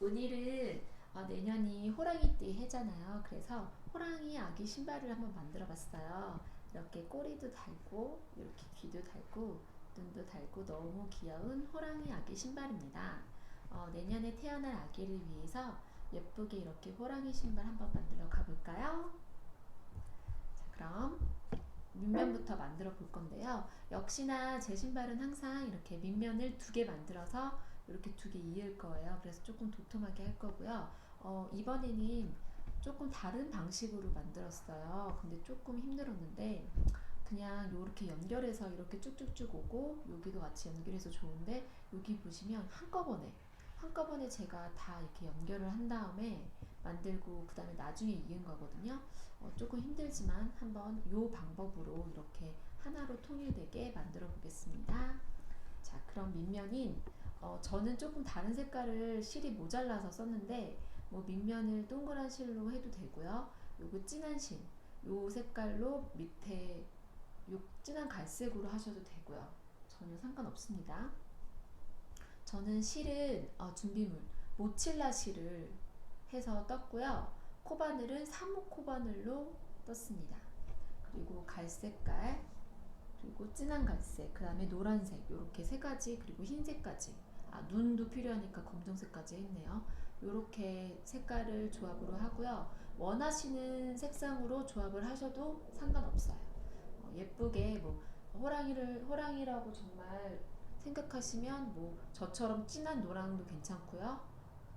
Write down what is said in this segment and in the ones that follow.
오늘은 내년이 호랑이띠 해잖아요. 그래서 호랑이 아기 신발을 한번 만들어 봤어요. 이렇게 꼬리도 달고 이렇게 귀도 달고 눈도 달고 너무 귀여운 호랑이 아기 신발입니다. 내년에 태어날 아기를 위해서 예쁘게 이렇게 호랑이 신발 한번 만들어 가볼까요? 자, 그럼 밑면부터 만들어 볼 건데요. 역시나 제 신발은 항상 이렇게 밑면을 두 개 만들어서 이렇게 두 개 이을 거예요. 그래서 조금 도톰하게 할 거고요. 이번에는 조금 다른 방식으로 만들었어요. 근데 조금 힘들었는데 그냥 이렇게 연결해서 이렇게 쭉쭉쭉 오고 여기도 같이 연결해서 좋은데 여기 보시면 한꺼번에 제가 다 이렇게 연결을 한 다음에 만들고 그 다음에 나중에 이은 거거든요. 조금 힘들지만 한번 이 방법으로 이렇게 하나로 통일되게 만들어 보겠습니다. 자, 그럼 밑면인 저는 조금 다른 색깔을 실이 모자라서 썼는데 뭐 밑면을 동그란 실로 해도 되고요. 요거 진한 실, 요 색깔로 밑에 요 진한 갈색으로 하셔도 되고요. 전혀 상관없습니다. 저는 실은 준비물 모칠라 실을 해서 떴고요. 코바늘은 사무 코바늘로 떴습니다. 그리고 갈색깔, 그리고 진한 갈색, 그 다음에 노란색, 이렇게 세 가지, 그리고 흰색까지. 눈도 필요하니까 검정색까지 했네요. 이렇게 색깔을 조합으로 하고요. 원하시는 색상으로 조합을 하셔도 상관없어요. 예쁘게 뭐 호랑이라고 정말 생각하시면 뭐 저처럼 진한 노랑도 괜찮고요.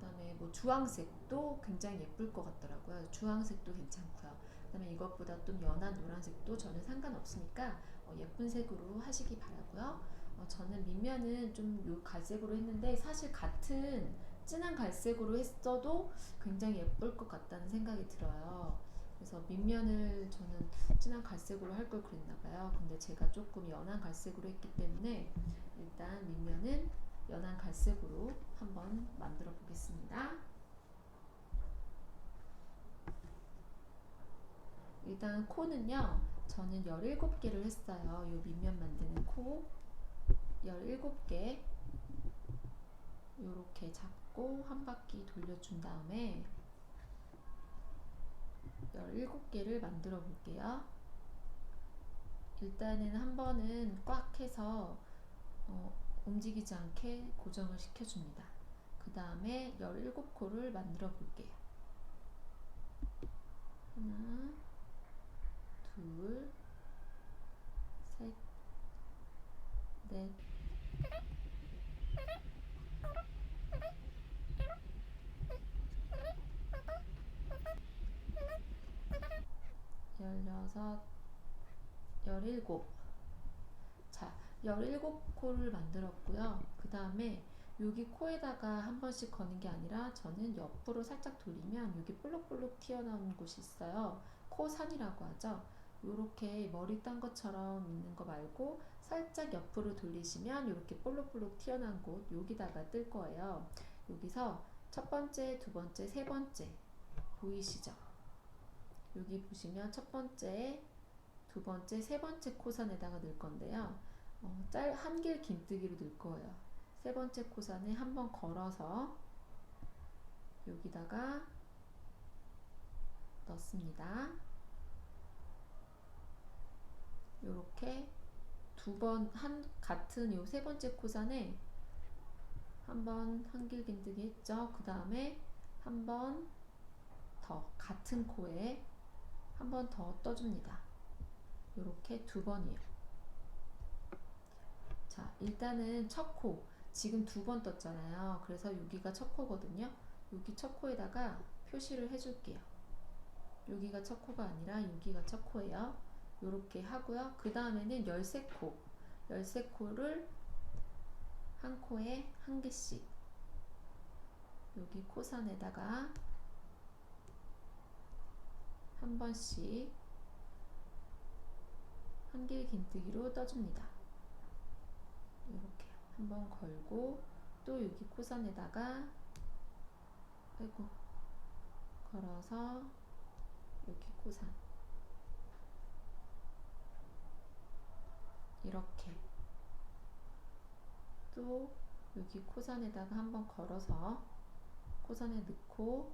그다음에 뭐 주황색도 굉장히 예쁠 것 같더라고요. 주황색도 괜찮고요. 그다음에 이것보다 좀 연한 노란색도 저는 상관없으니까 예쁜 색으로 하시기 바라고요. 저는 밑면은 좀 요 갈색으로 했는데 사실 같은 진한 갈색으로 했어도 굉장히 예쁠 것 같다는 생각이 들어요. 그래서 밑면을 저는 진한 갈색으로 할 걸 그랬나봐요. 근데 제가 조금 연한 갈색으로 했기 때문에 일단 밑면은 연한 갈색으로 한번 만들어 보겠습니다. 일단 코는요, 저는 17개를 했어요. 요 밑면 만드는 코 17개 요렇게 잡고 한 바퀴 돌려준 다음에 17개를 만들어 볼게요. 일단은 한 번은 꽉 해서 움직이지 않게 고정을 시켜줍니다. 그 다음에 17코를 만들어 볼게요. 하나, 둘, 셋, 넷, 16, 17. 자, 17코를 만들었고요. 그 다음에 여기 코에다가 한 번씩 거는 게 아니라 저는 옆으로 살짝 돌리면 여기 볼록볼록 튀어나온 곳이 있어요. 코산이라고 하죠. 요렇게 머리 딴 것처럼 있는 거 말고 살짝 옆으로 돌리시면 이렇게 볼록볼록 튀어나온 곳 여기다가 뜰 거예요. 여기서 첫 번째, 두 번째, 세 번째 보이시죠? 여기 보시면 첫 번째, 두 번째, 세 번째 코산에다가 넣을 건데요. 한길 긴뜨기로 넣을 거예요. 세 번째 코산에 한번 걸어서 여기다가 넣습니다. 요렇게 두 번 같은 요 세 번째 코산에 한번 한길 긴뜨기 했죠. 그 다음에 한 번 더 같은 코에 한 번 더 떠줍니다. 요렇게 두 번이요. 자, 일단은 첫 코, 지금 두 번 떴잖아요. 그래서 여기가 첫 코거든요. 여기 첫 코에다가 표시를 해줄게요. 여기가 첫 코가 아니라 여기가 첫 코예요. 요렇게 하고요. 그 다음에는 13코, 13코를 한 코에 한 개씩 여기 코산에다가 한 번씩 한길 긴뜨기로 떠줍니다. 이렇게 한번 걸고 또 여기 코산에다가 아이고 걸어서 여기 코산 이렇게 또 여기 코산에다가 한번 걸어서 코선에 넣고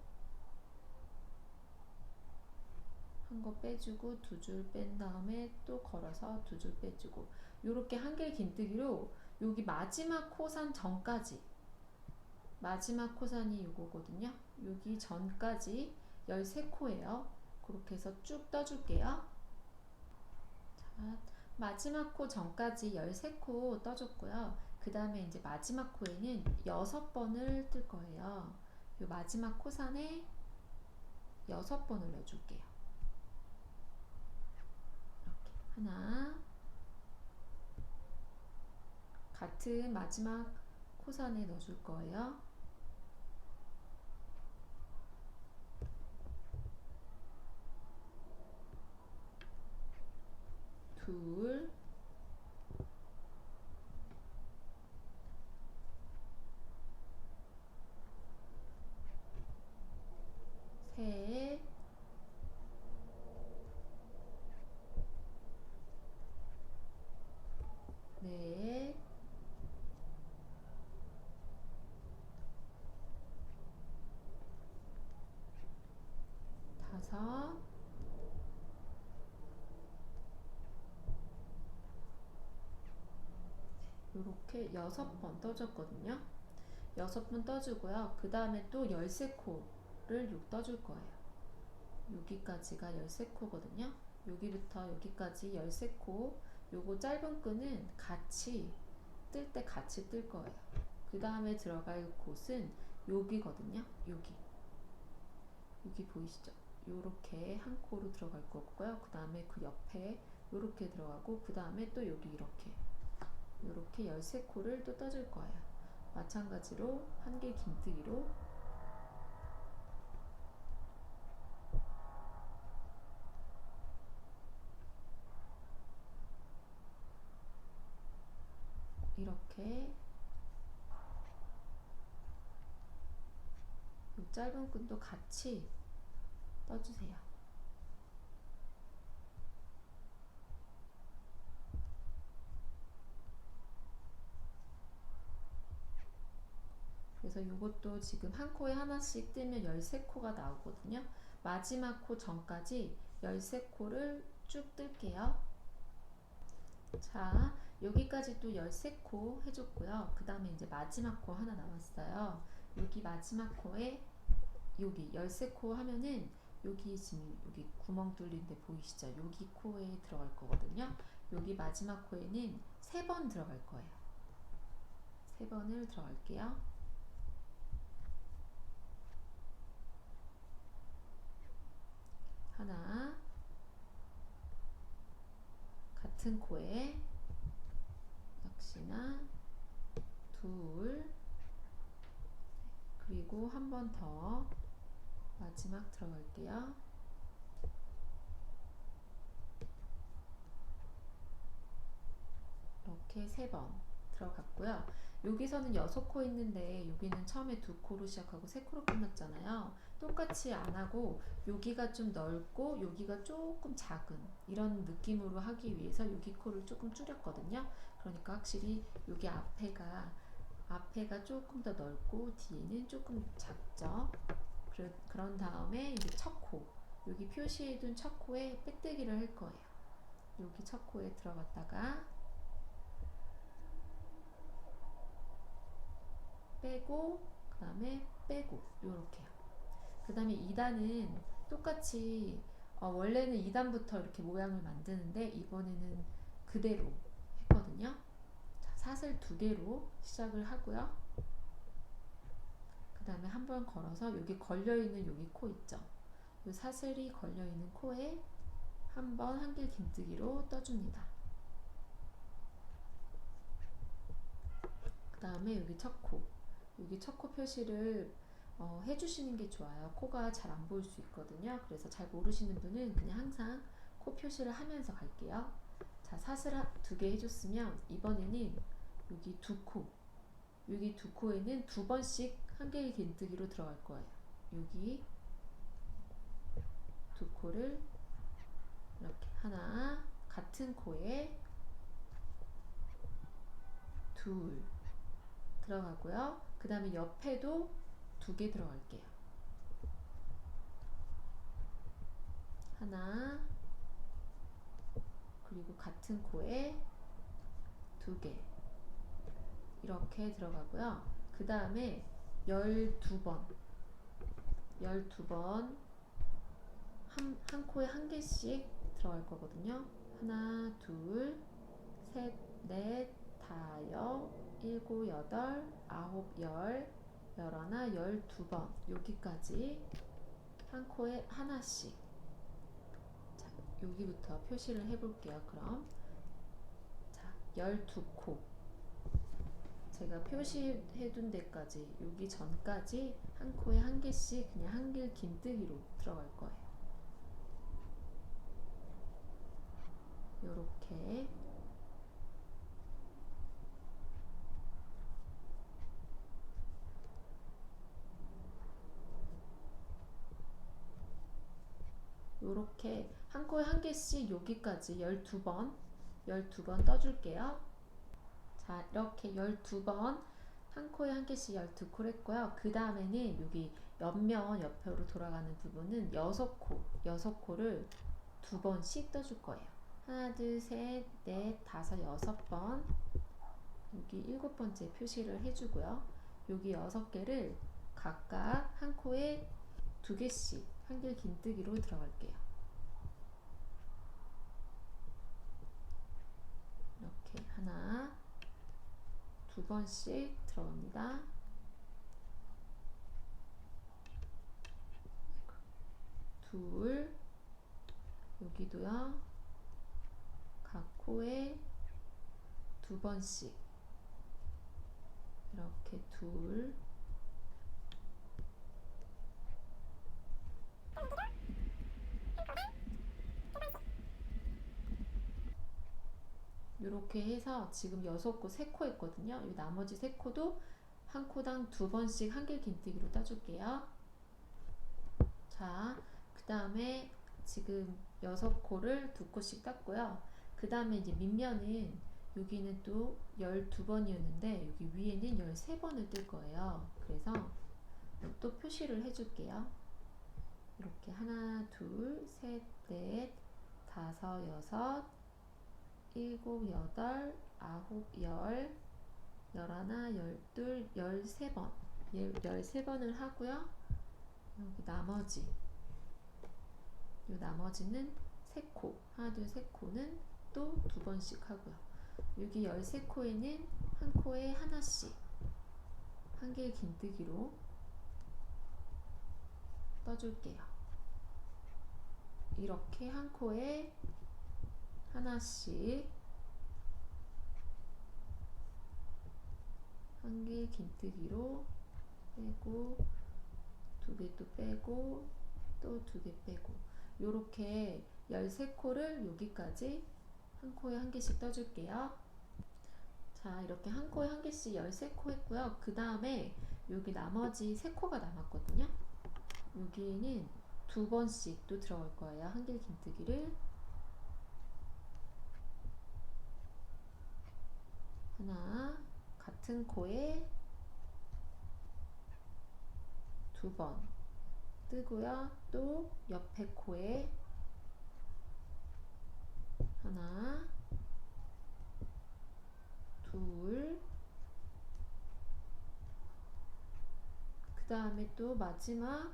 한 거 빼주고 두 줄 뺀 다음에 또 걸어서 두 줄 빼주고, 요렇게 한길 긴뜨기로 여기 마지막 코선 전까지, 마지막 코선이 요거거든요. 여기 전까지 13코예요. 그렇게 해서 쭉 떠줄게요. 자, 마지막 코 전까지 13코 떠줬고요. 그 다음에 이제 마지막 코에는 6번을 뜰 거예요. 요 마지막 코선에 6번을 넣어줄게요. 이렇게 하나, 같은 마지막 코선에 넣어줄 거예요. 둘, 셋, 넷, 다섯, 요렇게 6번 떠줬거든요. 6번 떠주고요. 그 다음에 또 13코를 6 떠줄 거예요. 여기까지가 13코거든요. 여기부터 여기까지 13코. 요거 짧은 끈은 같이 뜰 때 같이 뜰 거예요. 그 다음에 들어갈 곳은 여기거든요. 여기 보이시죠? 요렇게 한 코로 들어갈 거고요. 그 다음에 그 옆에 요렇게 들어가고, 그 다음에 또 여기 이렇게 요렇게 13코를 또 떠줄 거예요. 마찬가지로 한길 긴뜨기로 이렇게 이 짧은 끈도 같이 떠주세요. 그래서 이것도 지금 한 코에 하나씩 뜨면 13코가 나오거든요. 마지막 코 전까지 13코를 쭉 뜰게요. 자, 여기까지 또 13코 해줬고요. 그 다음에 이제 마지막 코 하나 남았어요. 여기 마지막 코에 여기 13코 하면은 여기 지금 여기 구멍 뚫린 데 보이시죠? 여기 코에 들어갈 거거든요. 여기 마지막 코에는 3번 들어갈 거예요. 3번을 들어갈게요. 하나, 같은 코에 역시나 둘, 그리고 한 번 더 마지막 들어갈게요. 이렇게 3번 들어갔고요. 여기서는 6코 있는데 여기는 처음에 2코로 시작하고 3코로 끝났잖아요. 똑같이 안 하고 여기가 좀 넓고 여기가 조금 작은 이런 느낌으로 하기 위해서 여기 코를 조금 줄였거든요. 그러니까 확실히 여기 앞에가 조금 더 넓고 뒤에는 조금 작죠. 그런 다음에 이제 첫 코, 여기 표시해둔 첫 코에 빼뜨기를 할 거예요. 여기 첫 코에 들어갔다가 빼고, 그 다음에 빼고, 요렇게요. 그 다음에 2단은 똑같이 원래는 2단부터 이렇게 모양을 만드는데 이번에는 그대로 했거든요. 자, 사슬 2개로 시작을 하고요. 그 다음에 한 번 걸어서 여기 걸려있는 여기 코 있죠. 이 사슬이 걸려있는 코에 한 번 한길 긴뜨기로 떠줍니다. 그 다음에 여기 첫 코, 여기 첫 코 표시를 해주시는 게 좋아요. 코가 잘 안 보일 수 있거든요. 그래서 잘 모르시는 분은 그냥 항상 코 표시를 하면서 갈게요. 자, 사슬 2개 해줬으면 이번에는 여기 2코, 여기 2코에는 2번씩 한길 긴뜨기로 들어갈 거예요. 여기 2코를 이렇게 하나, 같은 코에 둘 들어가고요. 그 다음에 옆에도 두 개 들어갈게요. 하나, 그리고 같은 코에 두 개. 이렇게 들어가고요. 그 다음에 12번 한 코에 한 개씩 들어갈 거거든요. 하나, 둘, 셋, 넷, 다섯, 일곱, 여덟, 아홉, 열, 열하나, 12번. 여기까지 한 코에 하나씩. 자, 여기부터 표시를 해볼게요. 그럼 자, 12코. 제가 표시해둔 데까지, 여기 전까지 한 코에 한 개씩 그냥 한길 긴뜨기로 들어갈 거예요. 요렇게. 요렇게 한 코에 한 개씩 여기까지 12번 떠줄게요. 자, 이렇게 12번 한 코에 한 개씩 12코를 했고요. 그 다음에는 여기 옆면 옆으로 돌아가는 부분은 6코를 두 번씩 떠줄 거예요. 하나, 둘, 셋, 넷, 다섯, 6번. 여기 7번째 표시를 해주고요. 여기 6개를 각각 한 코에 두 개씩 한길 긴뜨기로 들어갈게요. 이렇게 하나, 두 번씩 들어갑니다. 둘, 여기도요. 각 코에 두 번씩 이렇게 둘, 이렇게 해서 지금 6코, 3코 했거든요. 이 나머지 3코도 한 코당 두 번씩 한길 긴뜨기로 따줄게요. 자, 그 다음에 지금 6코를 2코씩 땄고요. 그 다음에 이제 밑면은 여기는 또 12번이었는데 여기 위에는 13번을 뜰 거예요. 그래서 또 표시를 해줄게요. 이렇게 하나, 둘, 셋, 넷, 다섯, 여섯, 일곱, 여덟, 아홉, 열, 열하나, 열둘, 13번. 13번을 하고요. 여기 나머지는 3코. 하나, 둘, 3코는 또 두 번씩 하고요. 여기 13코에는 한 코에 하나씩 한길 긴뜨기로 떠줄게요. 이렇게 한 코에 하나씩 한길 긴뜨기로 빼고 두 개 또 빼고 또 두 개 빼고 요렇게 13코를 여기까지 한 코에 한 개씩 떠줄게요. 자, 이렇게 한 코에 한 개씩 13코 했고요. 그 다음에 여기 나머지 3코가 남았거든요. 여기는 두 번씩 또 들어갈 거예요. 한길 긴뜨기를 하나, 같은 코에 두 번 뜨고요. 또 옆에 코에 하나, 둘, 그 다음에 또 마지막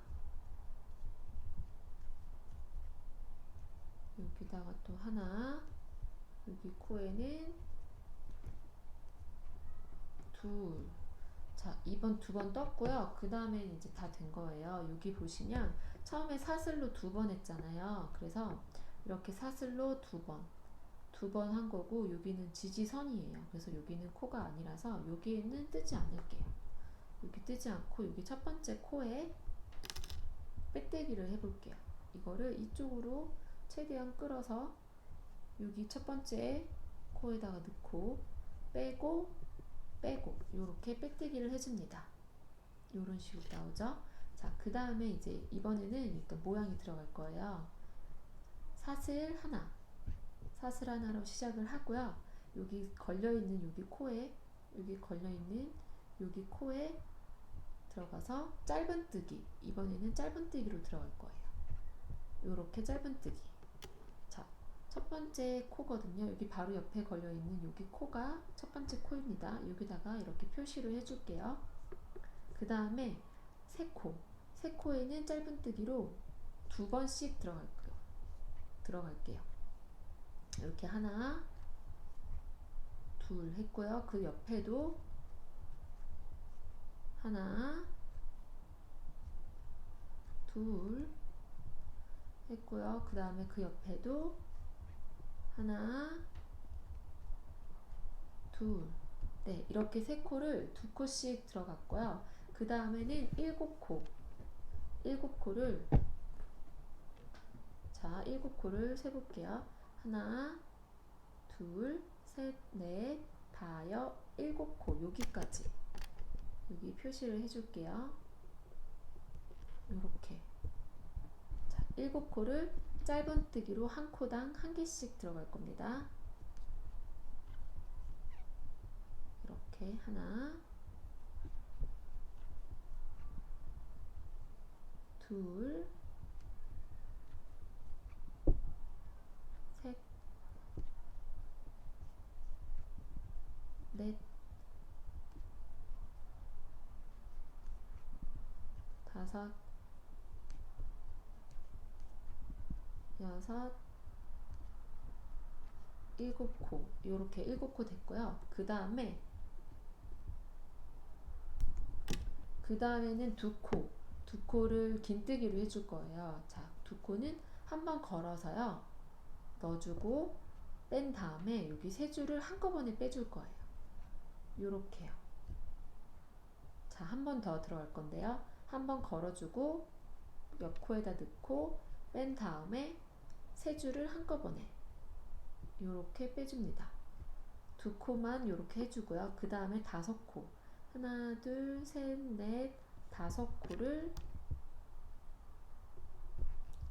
여기다가 또 하나, 여기 코에는 둘. 자, 2번 두 번 떴고요. 그 다음에 이제 다 된 거예요. 여기 보시면 처음에 사슬로 두 번 했잖아요. 그래서 이렇게 사슬로 두 번 한 거고 여기는 지지선이에요. 그래서 여기는 코가 아니라서 여기는 뜨지 않을게요. 여기 뜨지 않고 여기 첫 번째 코에 빼떼기를 해볼게요. 이거를 이쪽으로 최대한 끌어서 여기 첫 번째 코에다가 넣고 빼고 이렇게 빼떼기를 해줍니다. 이런 식으로 나오죠. 자, 그 다음에 이제 이번에는 일단 모양이 들어갈 거예요. 사슬 하나로 시작을 하고요. 여기 걸려있는 여기 코에 들어가서 짧은뜨기, 이번에는 짧은뜨기로 들어갈 거예요. 요렇게 짧은뜨기. 자, 첫 번째 코거든요. 여기 바로 옆에 걸려있는 여기 코가 첫 번째 코입니다. 여기다가 이렇게 표시를 해줄게요. 그 다음에 세 코에는 짧은뜨기로 2번씩 들어갈게요. 이렇게 하나, 둘 했고요. 그 옆에도 하나, 둘 했고요. 그 다음에 그 옆에도 하나, 둘. 네, 이렇게 세 코를 2코씩 들어갔고요. 그 다음에는 7코를 자, 7코를 세볼게요. 하나, 둘, 셋, 넷, 다섯, 7코. 여기까지. 여기 표시를 해줄게요. 요렇게. 자, 7코를 짧은뜨기로 한 코당 한 개씩 들어갈 겁니다. 이렇게 하나, 둘, 셋, 넷, 다섯, 여섯, 7코. 요렇게 7코 됐고요. 그 다음에는 2코를 긴뜨기로 해줄 거예요. 자, 2코는 한번 걸어서요. 넣어주고 뺀 다음에 여기 세 줄을 한꺼번에 빼줄 거예요. 요렇게요. 자, 한 번 더 들어갈 건데요. 한번 걸어주고 옆 코에다 넣고 뺀 다음에 세 줄을 한꺼번에 요렇게 빼줍니다. 2코만 요렇게 해주고요. 그 다음에 5코. 하나, 둘, 셋, 넷, 5코를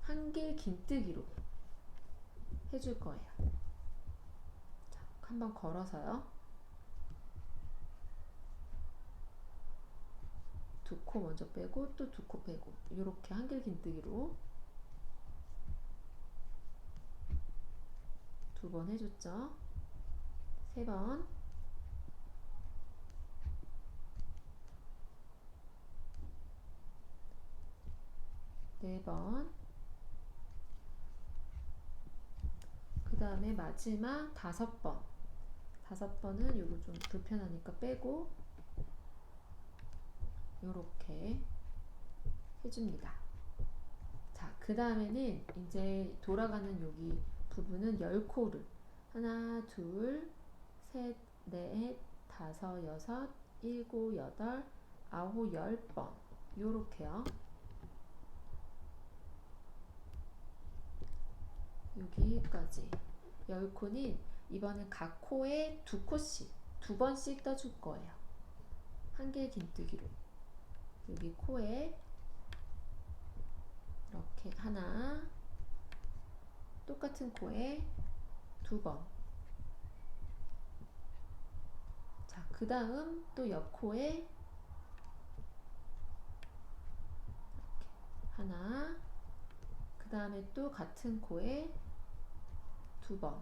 한길 긴뜨기로 해줄 거예요. 자, 한번 걸어서요. 2코 먼저 빼고 또 2코 빼고 이렇게 한길 긴뜨기로 2번 해줬죠. 3번, 4번, 그 다음에 마지막 5번. 5번은 요거 좀 불편하니까 빼고 요렇게 해줍니다. 자, 그 다음에는 이제 돌아가는 여기 부분은 10코를 하나, 둘, 셋, 넷, 다섯, 여섯, 일곱, 여덟, 아홉, 10번 요렇게요. 여기까지 10코는 이번엔 각 코에 2코씩 2번씩 떠줄 거예요. 한길 긴뜨기로 여기 코에 이렇게 하나, 똑같은 코에 2번. 자, 그 다음 또 옆 코에 이렇게 하나, 그 다음에 또 같은 코에 2번.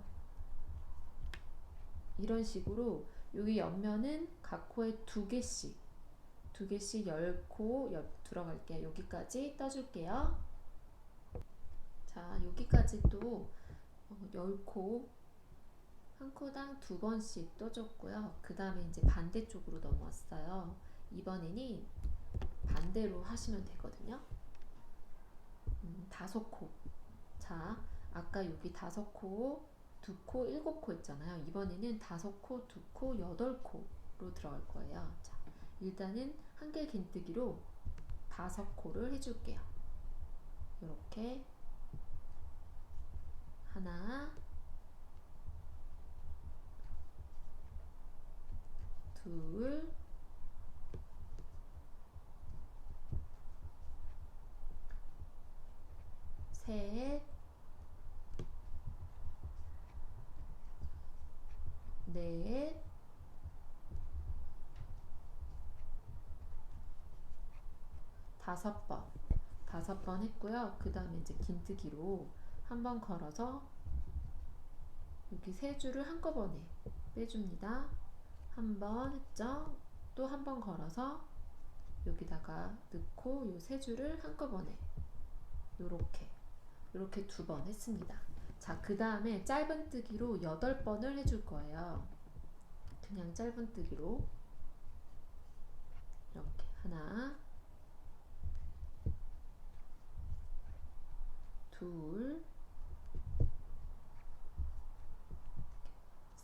이런 식으로 여기 옆면은 각 코에 2개씩 10코 옆 들어갈게요. 여기까지 떠줄게요. 자, 여기까지 또 10코 한 코당 2번씩 떠줬고요. 그 다음에 이제 반대쪽으로 넘어왔어요. 이번에는 반대로 하시면 되거든요. 5코. 자, 아까 여기 5코, 2코, 7코 있잖아요. 이번에는 5코, 2코, 8코로 들어갈 거예요. 자, 일단은 한길 긴뜨기로 5코를 해줄게요. 이렇게 하나, 둘, 셋, 넷, 다섯 번 했고요. 그 다음에 이제 긴뜨기로 한 번 걸어서 여기 세 줄을 한꺼번에 빼줍니다. 한 번 했죠? 또 한 번 걸어서 여기다가 넣고 요 세 줄을 한꺼번에 요렇게 두 번 했습니다. 자, 그 다음에 짧은뜨기로 8번을 해줄 거예요. 그냥 짧은뜨기로 이렇게 하나, 둘,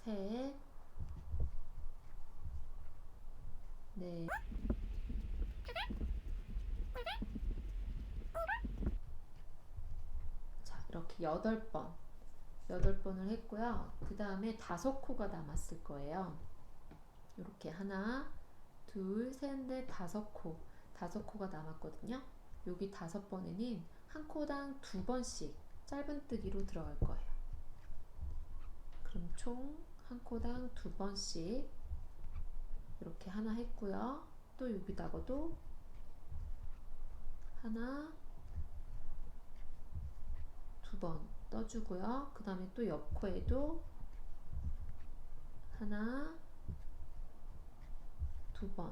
셋, 넷, 자, 이렇게 8번을 했고요. 그 다음에 5코가 남았을 거예요. 이렇게 하나, 둘, 셋, 넷, 5코가 남았거든요. 여기 5번에는 한 코당 2번씩 짧은뜨기로 들어갈 거예요. 그럼 총 한 코당 2번씩 이렇게 하나 했고요. 또 여기다가도 하나, 2번 떠주고요. 그 다음에 또 옆코에도 하나, 2번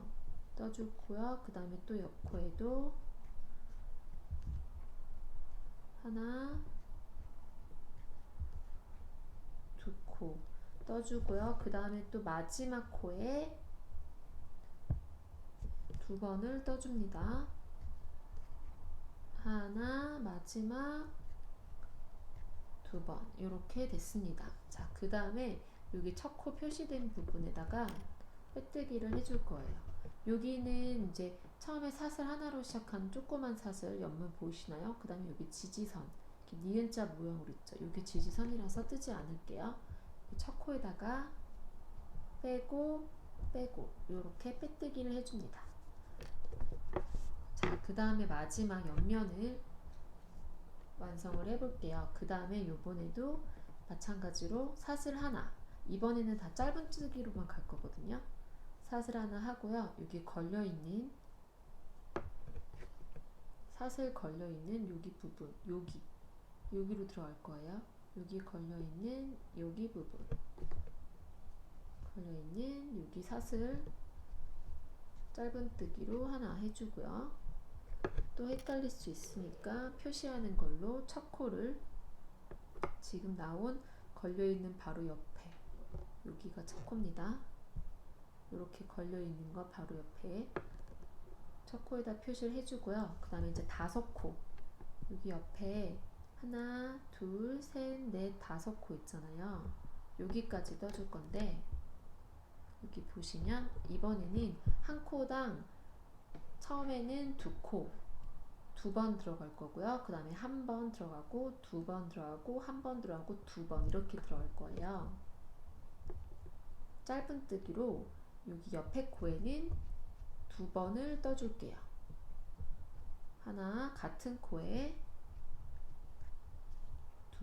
떠주고요. 그 다음에 또 옆코에도 하나, 2코 떠주고요. 그 다음에 또 마지막 코에 2번을 떠줍니다. 하나, 마지막 2번 이렇게 됐습니다. 자, 그 다음에 여기 첫 코 표시된 부분에다가 빼뜨기를 해줄 거예요. 여기는 이제 처음에 사슬 하나로 시작한 조그만 사슬 옆면 보이시나요? 그 다음에 여기 지지선 이렇게 니은자 모양으로 있죠. 여기 지지선이라서 뜨지 않을게요. 첫 코에다가 빼고 이렇게 빼뜨기를 해줍니다. 자, 그 다음에 마지막 옆면을 완성을 해볼게요. 그 다음에 요번에도 마찬가지로 사슬 하나, 이번에는 다 짧은뜨기로만 갈 거거든요. 사슬 하나 하고요. 여기 걸려있는 사슬 걸려있는 여기 부분, 여기로 들어갈 거예요. 여기 걸려있는 여기 부분, 걸려있는 여기 사슬 짧은뜨기로 하나 해주고요. 또 헷갈릴 수 있으니까 표시하는 걸로 첫 코를 지금 나온 걸려있는 바로 옆에 여기가 첫 코입니다. 이렇게 걸려있는 거 바로 옆에 첫 코에다 표시를 해주고요. 그 다음에 이제 5코 여기 옆에 하나, 둘, 셋, 넷, 5코 있잖아요. 여기까지 떠줄 건데 여기 보시면 이번에는 한 코당 처음에는 2코 2번 들어갈 거고요. 그 다음에 한 번 들어가고 2번 들어가고 한 번 들어가고 2번 이렇게 들어갈 거예요. 짧은뜨기로 여기 옆에 코에는 2번을 떠줄게요. 하나 같은 코에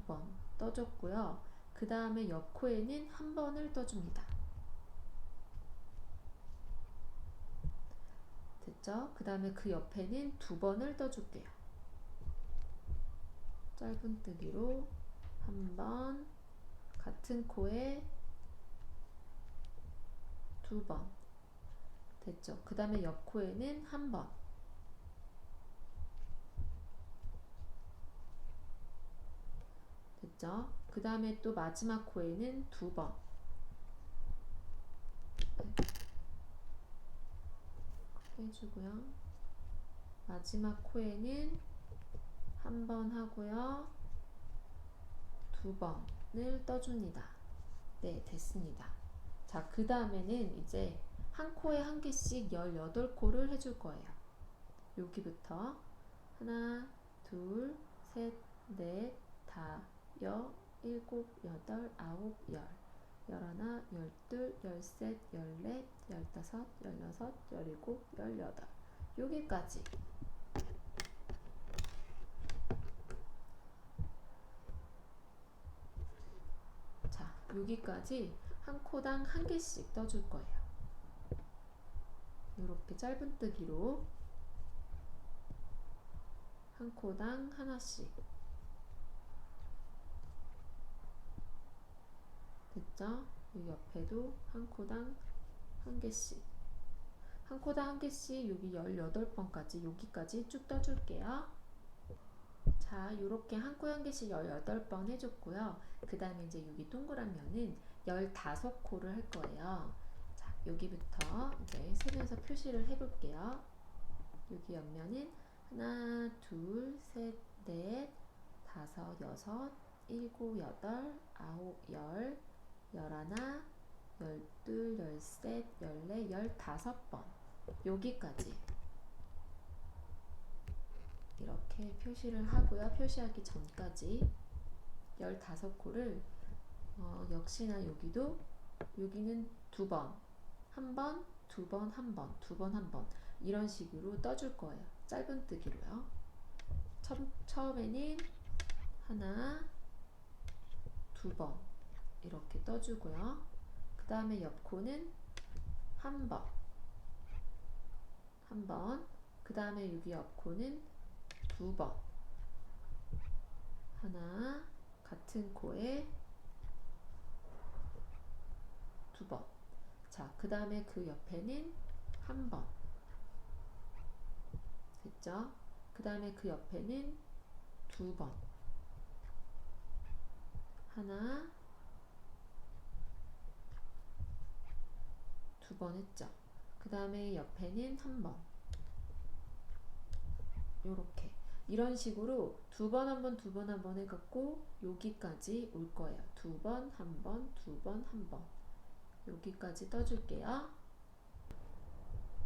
2번 떠줬고요. 그 다음에 옆 코에는 한 번을 떠줍니다. 됐죠? 그 다음에 그 옆에는 2번을 떠줄게요. 짧은뜨기로 한 번, 같은 코에 2번. 됐죠? 그 다음에 옆 코에는 한 번. 됐죠? 그 다음에 또 마지막 코에는 2번. 해주고요. 마지막 코에는 한 번 하고요. 2번을 떠줍니다. 네, 됐습니다. 자, 그 다음에는 이제 한 코에 한 개씩 18코를 해줄 거예요. 여기부터 하나, 둘, 셋, 넷, 다, 여, 일곱, 여덟, 아홉, 열, 열하나, 열둘, 열셋, 열넷, 열다섯, 열여섯, 열일곱, 열여덟 여기까지 자, 여기까지 한 코당 한 개씩 떠줄 거예요. 이렇게 짧은뜨기로 한 코당 하나씩. 됐죠? 이 옆에도 한 코당 한 개씩. 한 코당 한 개씩 여기 18번까지 여기까지 쭉 떠줄게요. 자, 요렇게 한 코 한 개씩 18번 해줬고요. 그 다음에 이제 여기 동그란 면은 15코를 할 거예요. 자, 여기부터 이제 세면서 표시를 해볼게요. 여기 옆면은 하나, 둘, 셋, 넷, 다섯, 여섯, 일곱, 여덟, 아홉, 열, 열하나, 열둘, 열셋, 열넷, 15번. 여기까지 이렇게 표시를 하고요. 표시하기 전까지 15코를 역시나 여기는 두 번, 한 번, 두 번, 한 번, 두 번, 한 번 이런 식으로 떠줄 거예요. 짧은뜨기로요. 처음에는 하나, 두 번 이렇게 떠주고요. 그 다음에 옆코는 한 번, 한 번, 그 다음에 여기 옆코는 두 번, 하나, 같은 코에 두 번. 자, 그 다음에 그 옆에는 한 번. 됐죠? 그 다음에 그 옆에는 두 번. 하나, 두 번 했죠? 그 다음에 옆에는 한 번. 요렇게. 이런 식으로 두 번, 한 번, 두 번, 한 번 해갖고 여기까지 올 거예요. 두 번, 한 번, 두 번, 한 번. 여기까지 떠줄게요.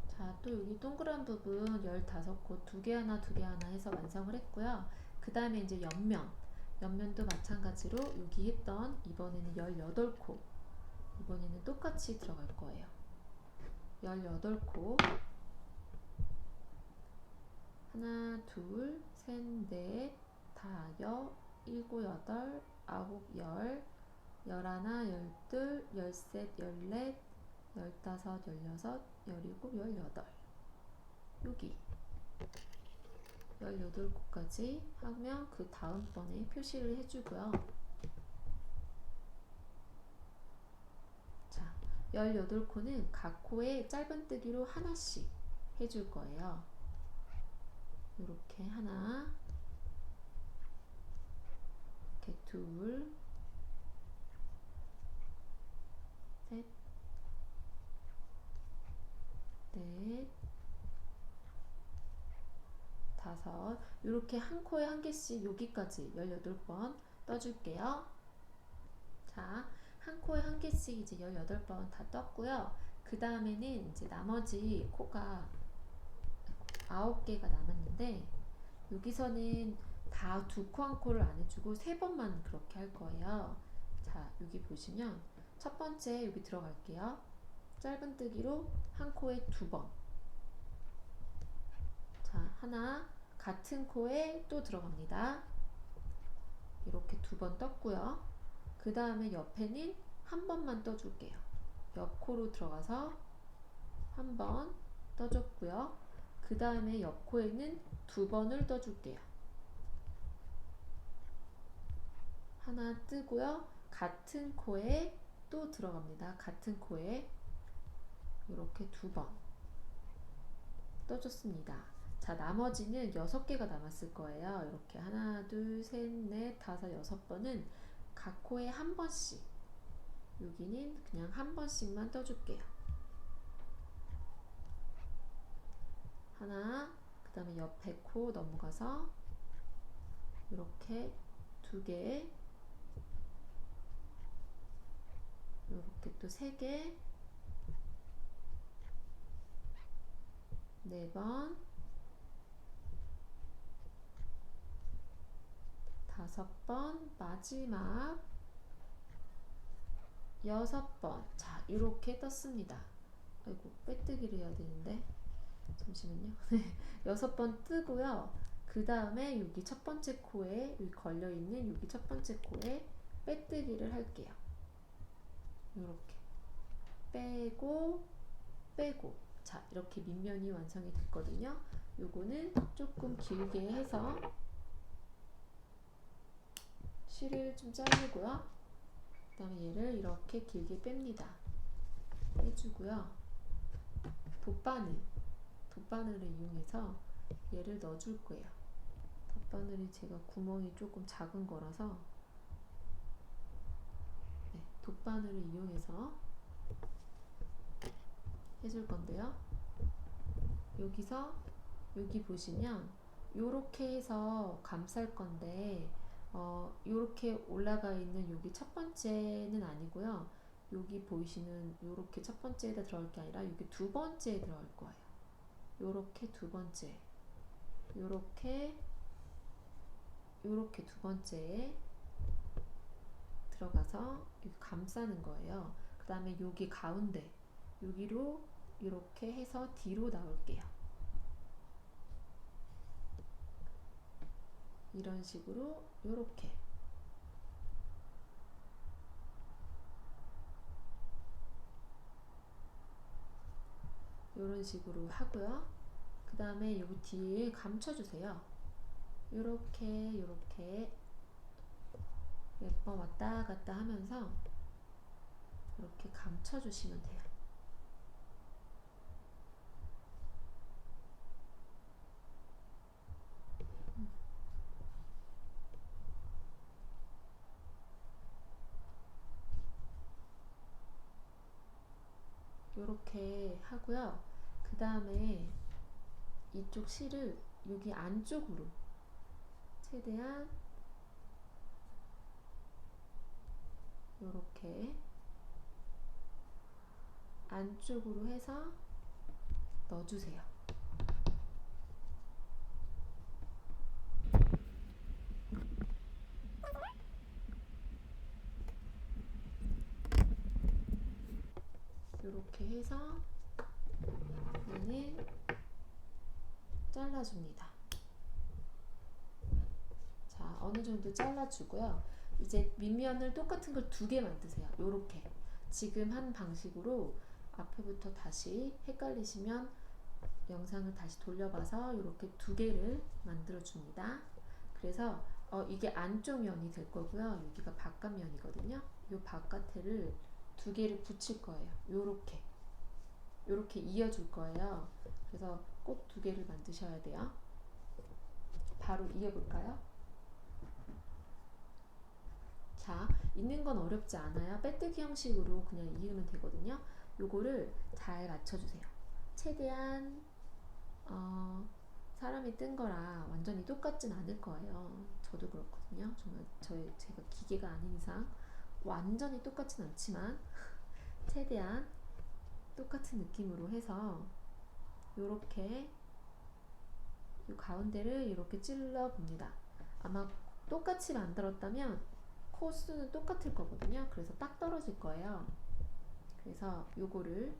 자, 또 여기 동그란 부분 15코 두 개 하나 두 개 하나 해서 완성을 했고요. 그 다음에 이제 옆면도 마찬가지로 여기 했던 이번에는 18코. 이번에는 똑같이 들어갈 거예요. 18코. 하나, 둘, 셋, 넷, 다섯, 일곱, 여덟, 아홉, 열, 열하나, 열둘, 열셋, 열넷, 열다섯, 열여섯, 열일곱, 열여덟. 여기 18코까지 하면 그 다음번에 표시를 해주고요. 자, 18코는 각 코에 짧은뜨기로 하나씩 해줄 거예요. 이렇게 하나, 이렇게 둘, 셋, 넷, 다섯. 이렇게 한 코에 한 개씩 여기까지 18번 떠줄게요. 자, 한 코에 한 개씩 이제 18번 다 떴고요. 그 다음에는 이제 나머지 코가 9개가 남았는데 여기서는 다 두 코 한 코를 안 해주고 3번만 그렇게 할 거예요. 자, 여기 보시면 첫 번째 여기 들어갈게요. 짧은뜨기로 한 코에 두 번. 자, 하나 같은 코에 또 들어갑니다. 이렇게 두 번 떴고요. 그 다음에 옆에는 한 번만 떠줄게요. 옆 코로 들어가서 한 번 떠줬고요. 그 다음에 옆 코에는 두 번을 떠줄게요. 하나 뜨고요. 같은 코에 또 들어갑니다. 같은 코에 이렇게 두 번 떠줬습니다. 자, 나머지는 6개가 남았을 거예요. 이렇게 하나, 둘, 셋, 넷, 다섯, 6번은 각 코에 한 번씩. 여기는 그냥 한 번씩만 떠줄게요. 하나, 그 다음에 옆에 코 넘어가서 이렇게 두 개, 이렇게 또 3개, 4번, 5번, 마지막 6번. 자, 이렇게 떴습니다. 아이고, 빼뜨기를 해야 되는데 잠시만요. 6번 뜨고요. 그 다음에 여기 첫 번째 코에 여기 걸려있는 여기 첫 번째 코에 빼뜨기를 할게요. 이렇게 빼고 빼고. 자, 이렇게 밑면이 완성이 됐거든요. 요거는 조금 길게 해서 실을 좀 자르고요. 그 다음에 얘를 이렇게 길게 뺍니다. 해주고요. 돗바늘을 이용해서 얘를 넣어줄 거예요. 돗바늘이 제가 구멍이 조금 작은 거라서 네, 돗바늘을 이용해서 해줄 건데요. 여기 보시면 요렇게 해서 감쌀 건데 요렇게 올라가 있는 여기 첫 번째는 아니고요. 여기 보이시는 요렇게 첫 번째에다 들어갈 게 아니라 여기 두 번째에 들어갈 거예요. 요렇게 두 번째, 요렇게 두 번째에 들어가서 여기 감싸는 거예요. 그 다음에 여기 가운데 여기로 이렇게 해서 뒤로 나올게요. 이런 식으로 요렇게 요런 식으로 하고요. 그 다음에 여기 뒤에 감춰주세요. 요렇게 몇 번 왔다 갔다 하면서 이렇게 감춰주시면 돼요. 요렇게 하고요. 그 다음에 이쪽 실을 여기 안쪽으로 최대한 요렇게 안쪽으로 해서 넣어주세요. 요렇게 해서 얘는 잘라줍니다. 자, 어느 정도 잘라주고요. 이제 밑면을 똑같은 걸 두 개 만드세요. 요렇게 지금 한 방식으로 앞에부터 다시 헷갈리시면 영상을 다시 돌려봐서 이렇게 두 개를 만들어 줍니다. 그래서 이게 안쪽 면이 될 거고요. 여기가 바깥 면이거든요. 이 바깥에를 두 개를 붙일 거예요. 요렇게 이어줄 거예요. 그래서 꼭 두 개를 만드셔야 돼요. 바로 이어볼까요? 자, 있는 건 어렵지 않아요. 빼뜨기 형식으로 그냥 이으면 되거든요. 요거를 잘 맞춰주세요. 최대한 사람이 뜬 거라 완전히 똑같진 않을 거예요. 저도 그렇거든요. 정말 제가 기계가 아닌 이상 완전히 똑같진 않지만 최대한 똑같은 느낌으로 해서 요렇게 이 가운데를 이렇게 찔러 봅니다. 아마 똑같이 만들었다면 코수는 똑같을 거거든요. 그래서 딱 떨어질 거예요. 그래서 요거를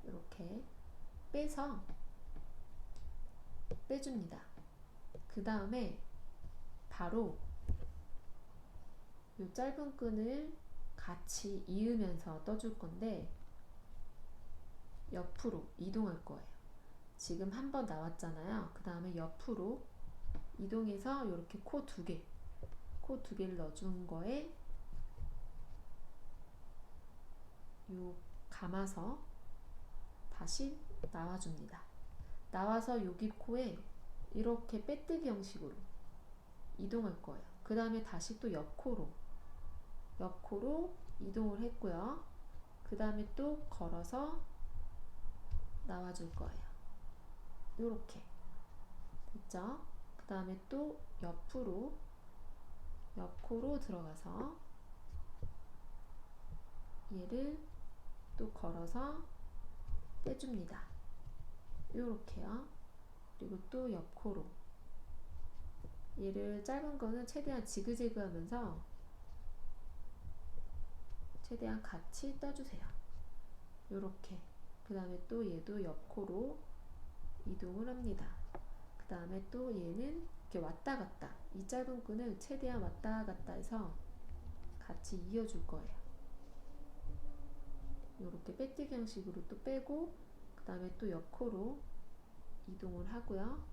이렇게 빼줍니다. 그 다음에 바로 요 짧은 끈을 같이 이으면서 떠줄 건데 옆으로 이동할 거예요. 지금 한 번 나왔잖아요. 그 다음에 옆으로 이동해서 이렇게 코 두 개를 넣어준 거에 요 감아서 다시 나와줍니다. 나와서 여기 코에 이렇게 빼뜨기 형식으로 이동할 거예요. 그 다음에 다시 또 옆코로 이동을 했고요. 그 다음에 또 걸어서 나와줄 거예요. 요렇게 됐죠? 그 다음에 또 옆코로 들어가서 얘를 또 걸어서 떼줍니다. 요렇게요. 그리고 또 옆코로 얘를 짧은 거는 최대한 지그재그 하면서 최대한 같이 떠주세요. 요렇게. 그 다음에 또 얘도 옆코로 이동을 합니다. 그 다음에 또 얘는 이렇게 왔다 갔다, 이 짧은 끈을 최대한 왔다 갔다 해서 같이 이어줄 거예요. 요렇게 빼뜨기 형식으로 또 빼고, 그 다음에 또 옆코로 이동을 하고요.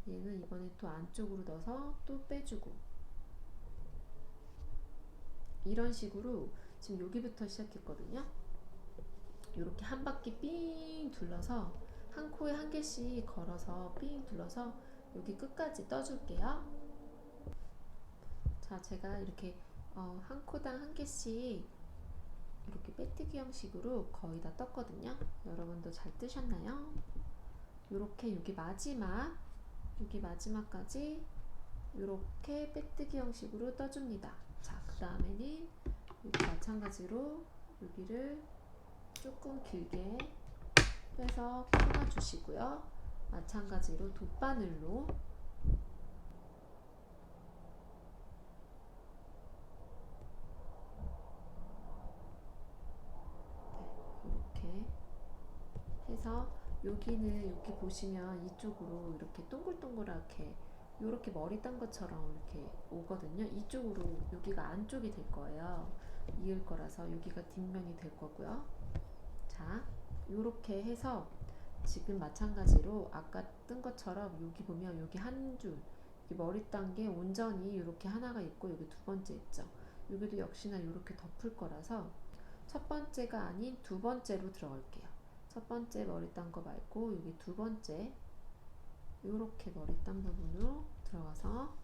얘는 이번에 또 안쪽으로 넣어서 또 빼주고, 이런 식으로 지금 여기부터 시작했거든요. 이렇게 한 바퀴 삥 둘러서 한 코에 한 개씩 걸어서 삥 둘러서 여기 끝까지 떠줄게요. 자, 제가 이렇게 한 코당 한 개씩 이렇게 빼뜨기 형식으로 거의 다 떴거든요. 여러분도 잘 뜨셨나요? 이렇게 여기 마지막까지 이렇게 빼뜨기 형식으로 떠줍니다. 자, 그 다음에는 여기 마찬가지로 여기를 조금 길게 빼서 끊어주시고요. 마찬가지로 돗바늘로 이렇게 해서 여기는 여기 보시면 이쪽으로 이렇게 동글동글하게 이렇게 머리 딴 것처럼 이렇게 오거든요. 이쪽으로 여기가 안쪽이 될 거예요. 이을 거라서 여기가 뒷면이 될 거고요. 자, 이렇게 해서 지금 마찬가지로 아까 뜬 것처럼 여기 보면 여기 한 줄, 여기 머리 딴 게 온전히 이렇게 하나가 있고 여기 두 번째 있죠. 여기도 역시나 이렇게 덮을 거라서 첫 번째가 아닌 두 번째로 들어갈게요. 첫 번째 머리 딴 거 말고 여기 두 번째 이렇게 머리 딴 부분으로 들어가서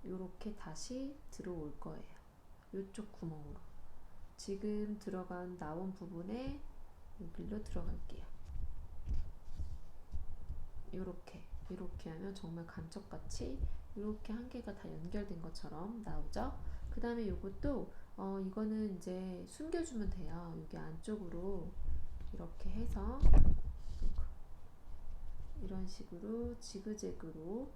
이렇게 다시 들어올 거예요. 이쪽 구멍으로 지금 나온 부분에 여기로 들어갈게요. 이렇게 하면 정말 감쪽같이 이렇게 한 개가 다 연결된 것처럼 나오죠. 그 다음에 이것도 이거는 이제 숨겨주면 돼요. 여기 안쪽으로 이렇게 해서 이런 식으로 지그재그로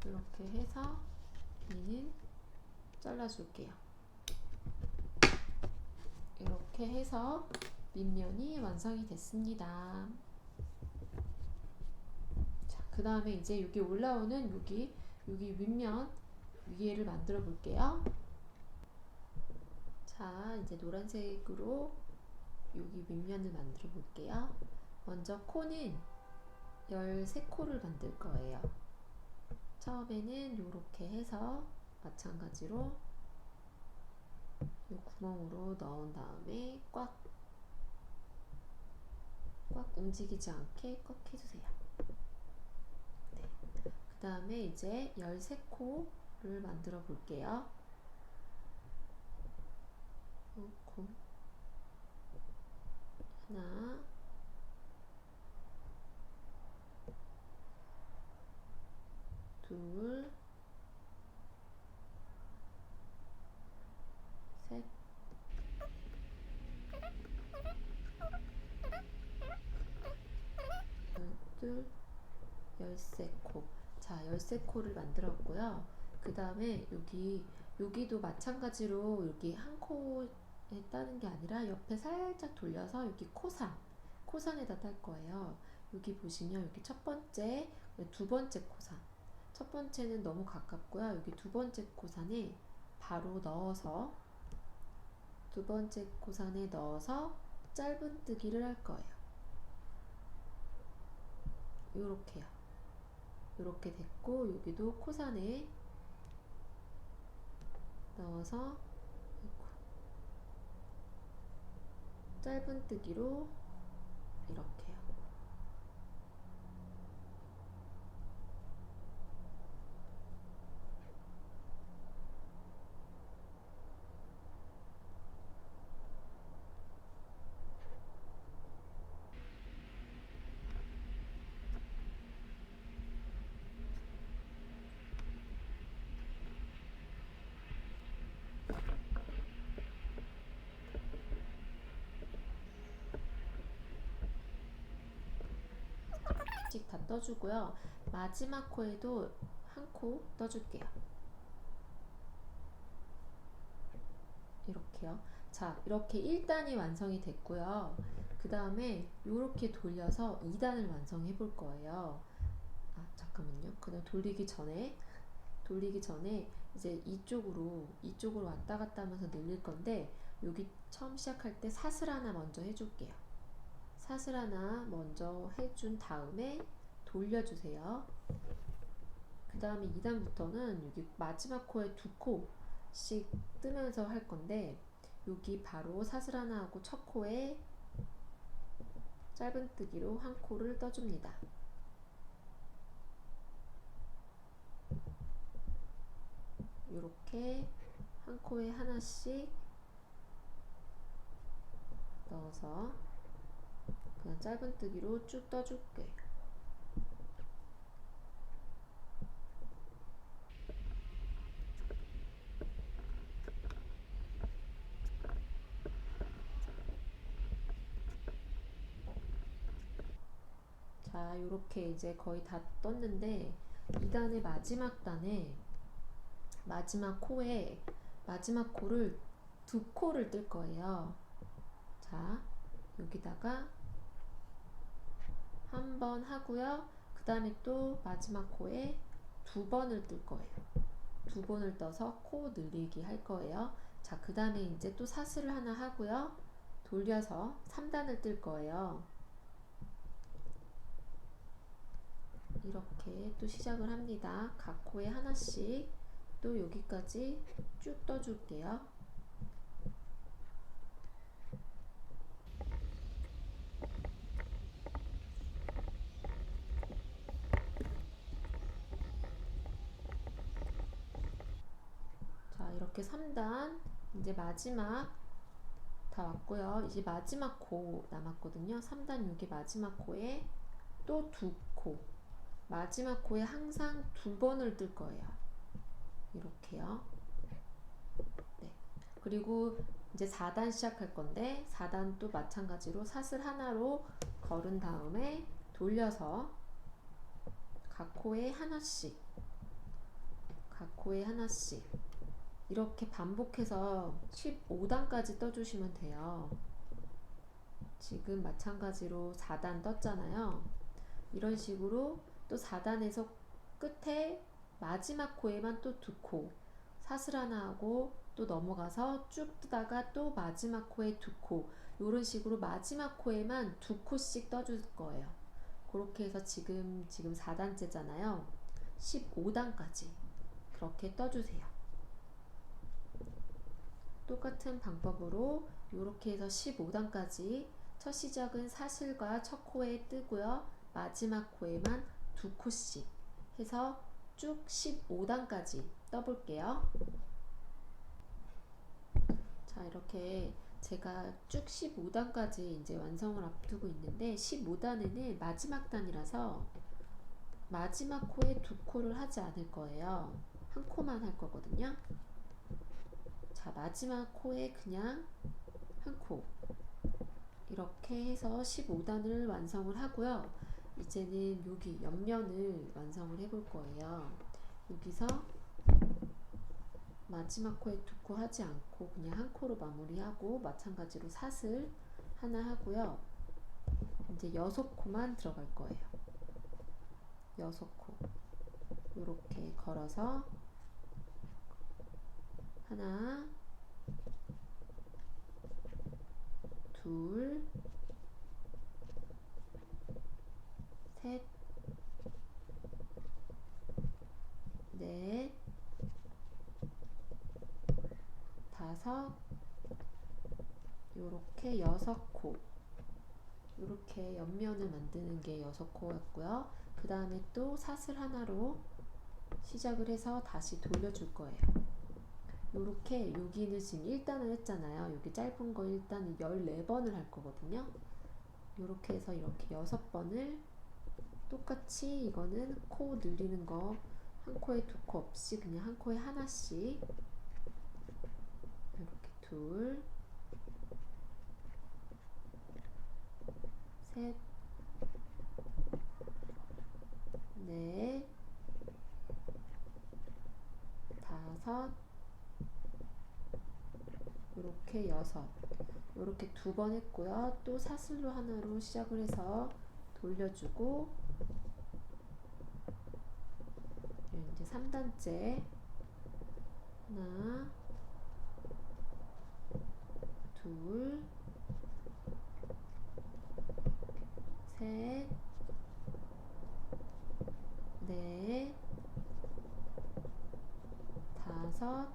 이렇게 해서 얘는 잘라줄게요. 이렇게 해서 밑면이 완성이 됐습니다. 자, 그 다음에 이제 여기 올라오는 여기 윗면 위에를 만들어 볼게요. 자, 이제 노란색으로 여기 윗면을 만들어 볼게요. 먼저 코는 13코를 만들 거예요. 처음에는 이렇게 해서 마찬가지로 이 구멍으로 넣은 다음에 꽉 움직이지 않게 꽉 해주세요. 네. 그 다음에 이제 13코를 만들어 볼게요. 코 하나, 둘, 셋, 열둘, 13코. 자, 13코를 만들었고요. 그 다음에 여기도 마찬가지로 여기 한 코에 따는 게 아니라 옆에 살짝 돌려서 여기 코산에다 딸 거예요. 여기 보시면 여기 첫 번째, 두 번째 코산. 첫 번째는 너무 가깝고요. 여기 두 번째 코산에 바로 넣어서 두 번째 코산에 넣어서 짧은뜨기를 할 거예요. 요렇게요. 요렇게 됐고 여기도 코산에 넣어서 짧은뜨기로 이렇게요. 다 떠주고요. 마지막 코에도 한 코 떠줄게요. 이렇게요. 자, 이렇게 1단이 완성이 됐고요. 그 다음에 이렇게 돌려서 2단을 완성해 볼 거예요. 아, 잠깐만요. 그냥 돌리기 전에 이제 이쪽으로 왔다 갔다 하면서 늘릴 건데, 여기 처음 시작할 때 사슬 하나 먼저 해줄게요. 사슬 하나 먼저 해준 다음에 돌려주세요. 그 다음에 2단부터는 여기 마지막 코에 2코씩 뜨면서 할 건데, 여기 바로 사슬 하나 하고 첫 코에 짧은뜨기로 한 코를 떠줍니다. 이렇게 한 코에 하나씩 넣어서 그냥 짧은뜨기로 쭉 떠줄게요. 자, 이렇게 이제 거의 다 떴는데, 2단의 마지막 코에 마지막 코를 2코를 뜰 거예요. 자, 여기다가 한 번 하고요. 그 다음에 또 마지막 코에 2번을 뜰 거예요. 2번을 떠서 코 늘리기 할 거예요. 자, 그 다음에 이제 또 사슬을 하나 하고요. 돌려서 3단을 뜰 거예요. 이렇게 또 시작을 합니다. 각 코에 하나씩 또 여기까지 쭉 떠줄게요. 자, 이렇게 3단 이제 마지막 다 왔고요. 이제 마지막 코 남았거든요. 3단 여기 마지막 코에 또 2코, 마지막 코에 항상 2번을 뜰 거예요. 이렇게요. 네. 그리고 이제 4단 시작할 건데, 4단 또 마찬가지로 사슬 하나로 걸은 다음에 돌려서 각 코에 하나씩 이렇게 반복해서 15단까지 떠주시면 돼요. 지금 마찬가지로 4단 떴잖아요. 이런 식으로 또 4단에서 끝에 마지막 코에만 또 2코 사슬 하나 하고 또 넘어가서 쭉 뜨다가 또 마지막 코에 2코, 이런 식으로 마지막 코에만 2코씩 떠줄 거예요. 그렇게 해서 지금 4단째잖아요. 15단까지 그렇게 떠주세요. 똑같은 방법으로 이렇게 해서 15단까지 첫 시작은 사슬과 첫 코에 뜨고요. 마지막 코에만 2코씩 해서 쭉 15단까지 떠볼게요. 자, 이렇게 제가 쭉 15단까지 이제 완성을 앞두고 있는데, 15단에는 마지막 단이라서 마지막 코에 2코를 하지 않을 거예요. 한 코만 할 거거든요. 자, 마지막 코에 그냥 한 코 이렇게 해서 15단을 완성을 하고요. 이제는 여기 옆면을 완성을 해볼 거예요. 여기서 마지막 코에 2코 하지 않고 그냥 한 코로 마무리하고, 마찬가지로 사슬 하나 하고요. 이제 6코만 들어갈 거예요. 6코 이렇게 걸어서 하나, 둘, 셋, 넷, 다섯, 요렇게 6코, 이렇게 옆면을 만드는 게 6코였고요. 그 다음에 또 사슬 하나로 시작을 해서 다시 돌려줄 거예요. 요렇게 여기는 지금 1단을 했잖아요. 여기 짧은 거 1단 14번을 할 거거든요. 요렇게 해서 이렇게 6번을 똑같이, 이거는 코 늘리는 거 한 코에 2코 없이 그냥 한 코에 하나씩 이렇게 둘, 셋, 넷, 다섯, 이렇게 6, 이렇게 2번 했고요. 또 사슬로 하나로 시작을 해서 돌려주고, 이제 3단째 하나, 둘, 셋, 넷, 5,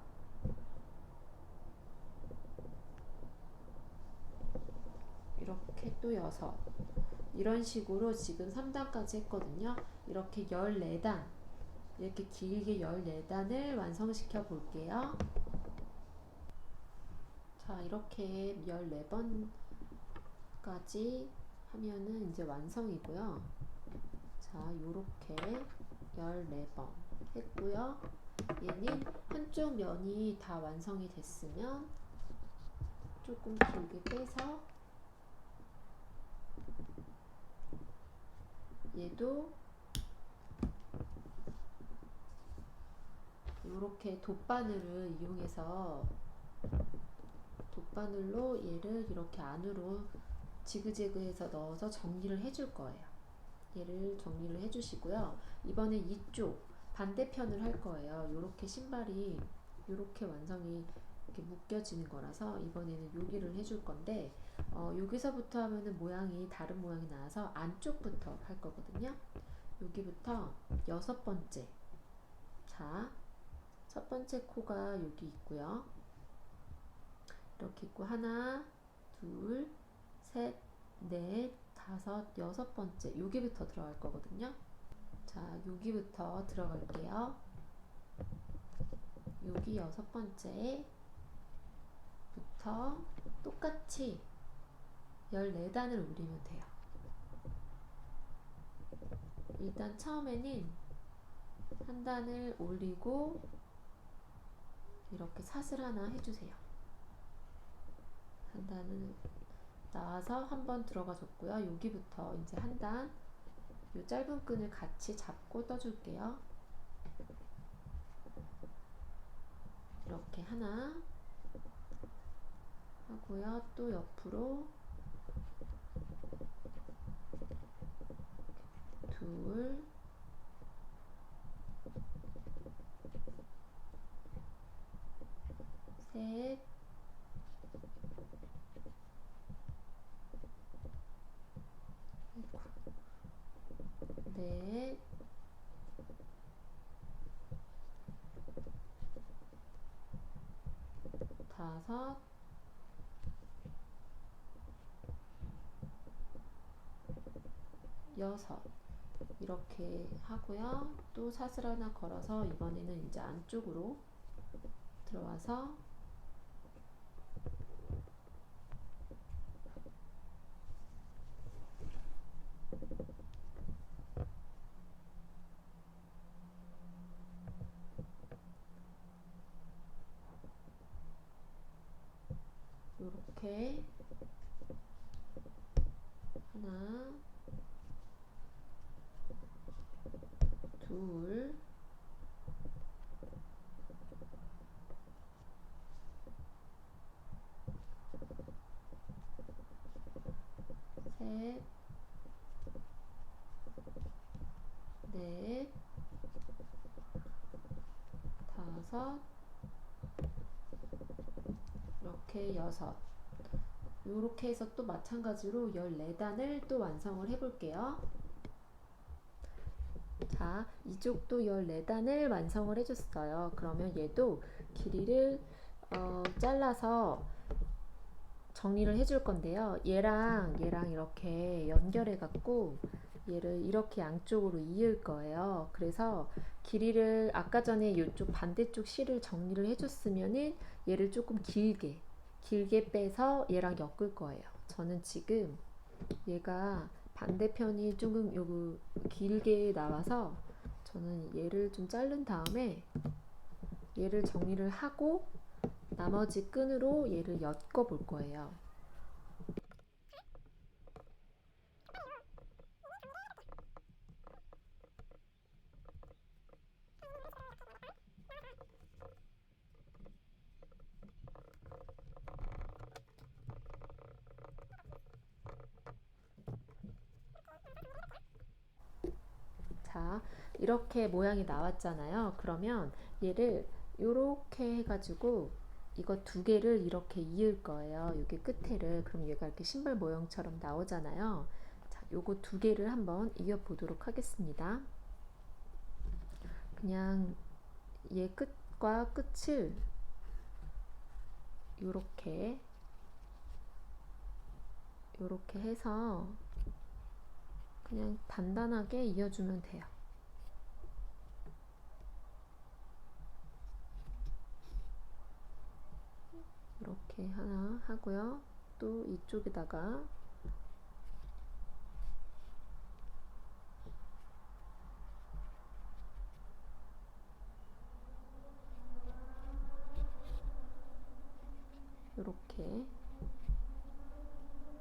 이렇게 또 6. 이런 식으로 지금 3단까지 했거든요. 이렇게 14단, 이렇게 길게 14단을 완성시켜 볼게요. 자, 이렇게 14번까지 하면은 이제 완성이고요. 자, 요렇게 14번 했고요. 얘는 한쪽 면이 다 완성이 됐으면 조금 길게 빼서 얘도 이렇게 돗바늘을 이용해서 돗바늘로 얘를 이렇게 안으로 지그재그해서 넣어서 정리를 해줄 거예요. 얘를 정리를 해주시고요. 이번에 이쪽 반대편을 할 거예요. 이렇게 신발이 이렇게 완성이 이렇게 묶여지는 거라서 이번에는 여기를 해줄 건데, 여기서부터 하면은 모양이 다른 모양이 나와서 안쪽부터 할 거거든요. 여기부터 6번째. 자, 첫 번째 코가 여기 있고요. 이렇게 있고 하나, 둘, 셋, 넷, 5, 6번째. 여기부터 들어갈 거거든요. 자, 여기부터 들어갈게요. 여기 6번째부터 똑같이 14단을 올리면 돼요. 일단 처음에는 한 단을 올리고 이렇게 사슬 하나 해주세요. 한 단을 나와서 한번 들어가 줬고요. 여기부터 이제 한 단, 요 짧은 끈을 같이 잡고 떠줄게요. 이렇게 하나 하고요. 또 옆으로 둘, 셋, 넷, 5, 6 이렇게 하고요. 또 사슬 하나 걸어서 이번에는 이제 안쪽으로 들어와서 이렇게 하나, 둘, 셋, 넷, 5, 이렇게 6. 이렇게 해서 또 마찬가지로 14단을 또 완성을 해 볼게요. 자, 이쪽도 14단을 완성을 해줬어요. 그러면 얘도 길이를 잘라서 정리를 해줄 건데요. 얘랑 이렇게 연결해 갖고 얘를 이렇게 양쪽으로 이을 거예요. 그래서 길이를 아까 전에 이쪽 반대쪽 실을 정리를 해줬으면은 얘를 조금 길게 빼서 얘랑 엮을 거예요. 저는 지금 얘가 반대편이 조금 요거 길게 나와서 저는 얘를 좀 자른 다음에 얘를 정리를 하고 나머지 끈으로 얘를 엮어 볼 거예요. 자, 이렇게 모양이 나왔잖아요. 그러면 얘를 이렇게 해가지고 이거 두 개를 이렇게 이을 거예요. 여기 끝에를. 그럼 얘가 이렇게 신발 모형처럼 나오잖아요. 자, 요거 두 개를 한번 이어 보도록 하겠습니다. 그냥 얘 끝과 끝을 요렇게 해서 그냥 단단하게 이어주면 돼요. 이렇게 하나 하고요. 또 이쪽에다가 이렇게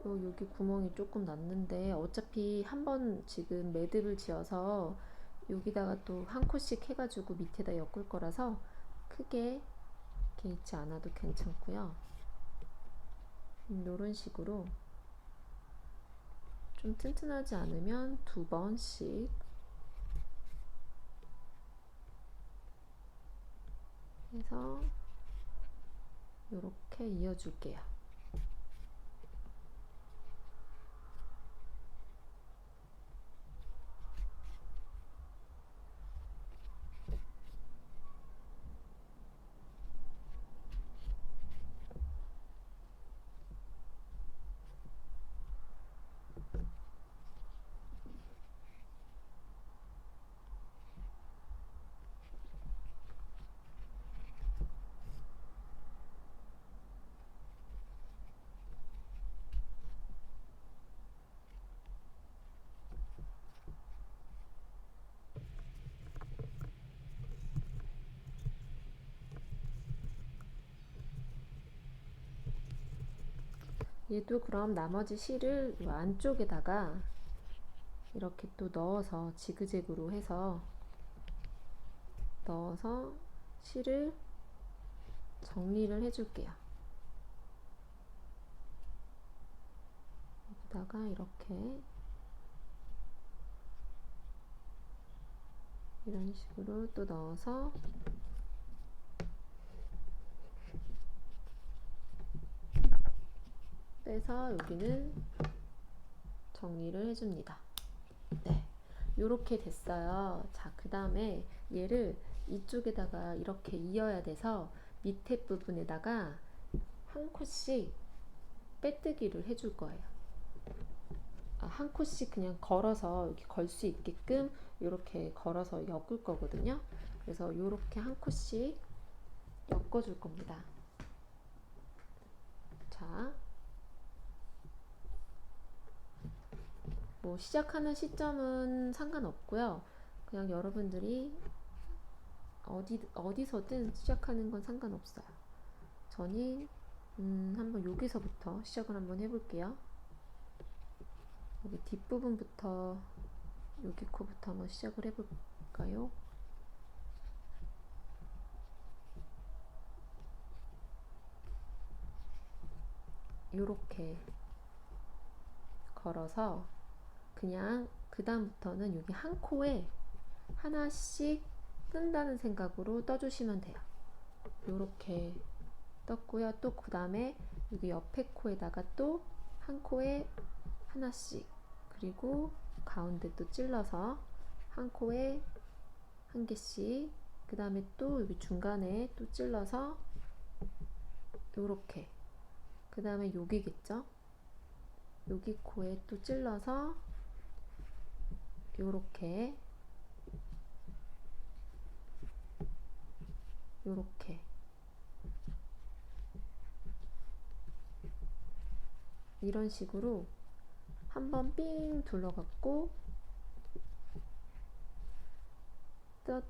여기 구멍이 조금 났는데 어차피 한번 지금 매듭을 지어서 여기다가 또 한 코씩 해가지고 밑에다 엮을 거라서 크게 개의치 않아도 괜찮고요. 이런 식으로 좀 튼튼하지 않으면 두 번씩 해서 이렇게 이어줄게요. 얘도 그럼 나머지 실을 이 안쪽에다가 이렇게 또 넣어서 지그재그로 해서 넣어서 실을 정리를 해줄게요. 여기다가 이렇게 이런 식으로 또 넣어서 빼서 여기는 정리를 해줍니다. 네, 요렇게 됐어요. 자, 그 다음에 얘를 이쪽에다가 이렇게 이어야 돼서 밑에 부분에다가 한 코씩 빼뜨기를 해줄 거예요. 한 코씩 그냥 걸어서 이렇게 걸 수 있게끔 이렇게 걸어서 엮을 거거든요. 그래서 이렇게 한 코씩 엮어줄 겁니다. 자, 뭐 시작하는 시점은 상관없고요. 그냥 여러분들이 어디서든 시작하는 건 상관없어요. 저는 한번 여기서부터 시작을 한번 해볼게요. 여기 뒷부분부터 여기 코부터 한번 시작을 해볼까요? 요렇게 걸어서 그냥 그 다음부터는 여기 한 코에 하나씩 뜬다는 생각으로 떠주시면 돼요. 요렇게 떴고요. 또 그 다음에 여기 옆에 코에다가 또 한 코에 하나씩, 그리고 가운데 또 찔러서 한 코에 한 개씩, 그 다음에 또 여기 중간에 또 찔러서 요렇게, 그 다음에 여기겠죠? 여기 코에 또 찔러서 요렇게 이런 식으로 한번 삥 둘러갖고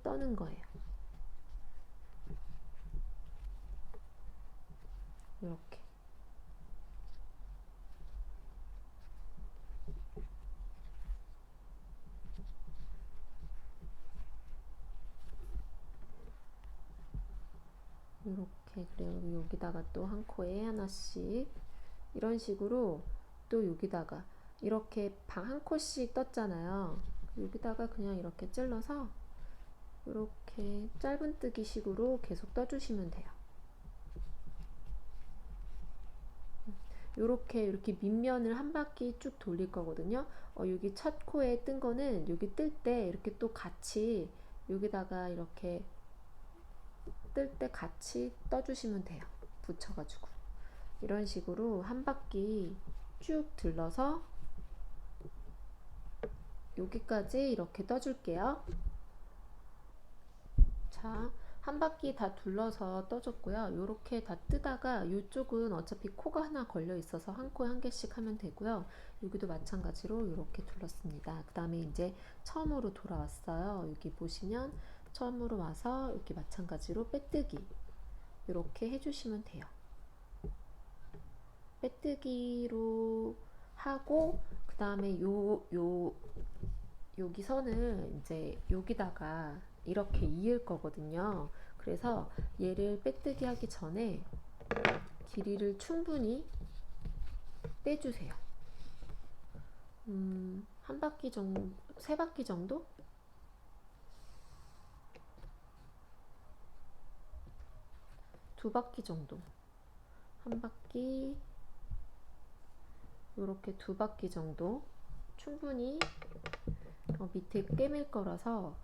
떠는 거예요. 이렇게. 이렇게. 그리고 여기다가 또 한 코에 하나씩 이런 식으로 또 여기다가 이렇게 한 코씩 떴잖아요. 여기다가 그냥 이렇게 찔러서 이렇게 짧은뜨기 식으로 계속 떠주시면 돼요. 이렇게 밑면을 한 바퀴 쭉 돌릴 거거든요. 여기 첫 코에 뜬 거는 여기 뜰 때 이렇게 또 같이 여기다가 이렇게 뜰 때 같이 떠주시면 돼요. 붙여가지고 이런 식으로 한 바퀴 쭉 들러서 여기까지 이렇게 떠줄게요. 자, 한 바퀴 다 둘러서 떠줬고요. 요렇게 다 뜨다가 이쪽은 어차피 코가 하나 걸려 있어서 한 코에 한 개씩 하면 되고요. 여기도 마찬가지로 이렇게 둘렀습니다. 그 다음에 이제 처음으로 돌아왔어요. 여기 보시면 처음으로 와서 이렇게 마찬가지로 빼뜨기 이렇게 해주시면 돼요. 빼뜨기로 하고 그 다음에 여기 선을 이제 여기다가 이렇게 이을 거거든요. 그래서 얘를 빼뜨기 하기 전에 길이를 충분히 빼주세요. 한 바퀴 정도, 세 바퀴 정도? 두 바퀴 정도. 한 바퀴, 요렇게 두 바퀴 정도 충분히 밑에 꿰맬 거라서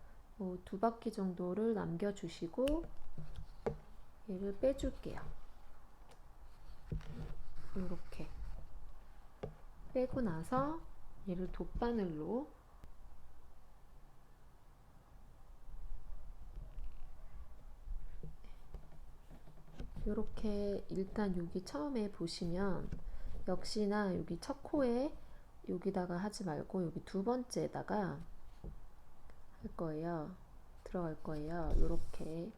두 바퀴 정도를 남겨주시고 얘를 빼줄게요. 이렇게 빼고 나서 얘를 돗바늘로 이렇게 일단 여기 처음에 보시면 역시나 여기 첫 코에 여기다가 하지 말고 여기 두 번째에다가 할 거예요. 들어갈 거예요. 이렇게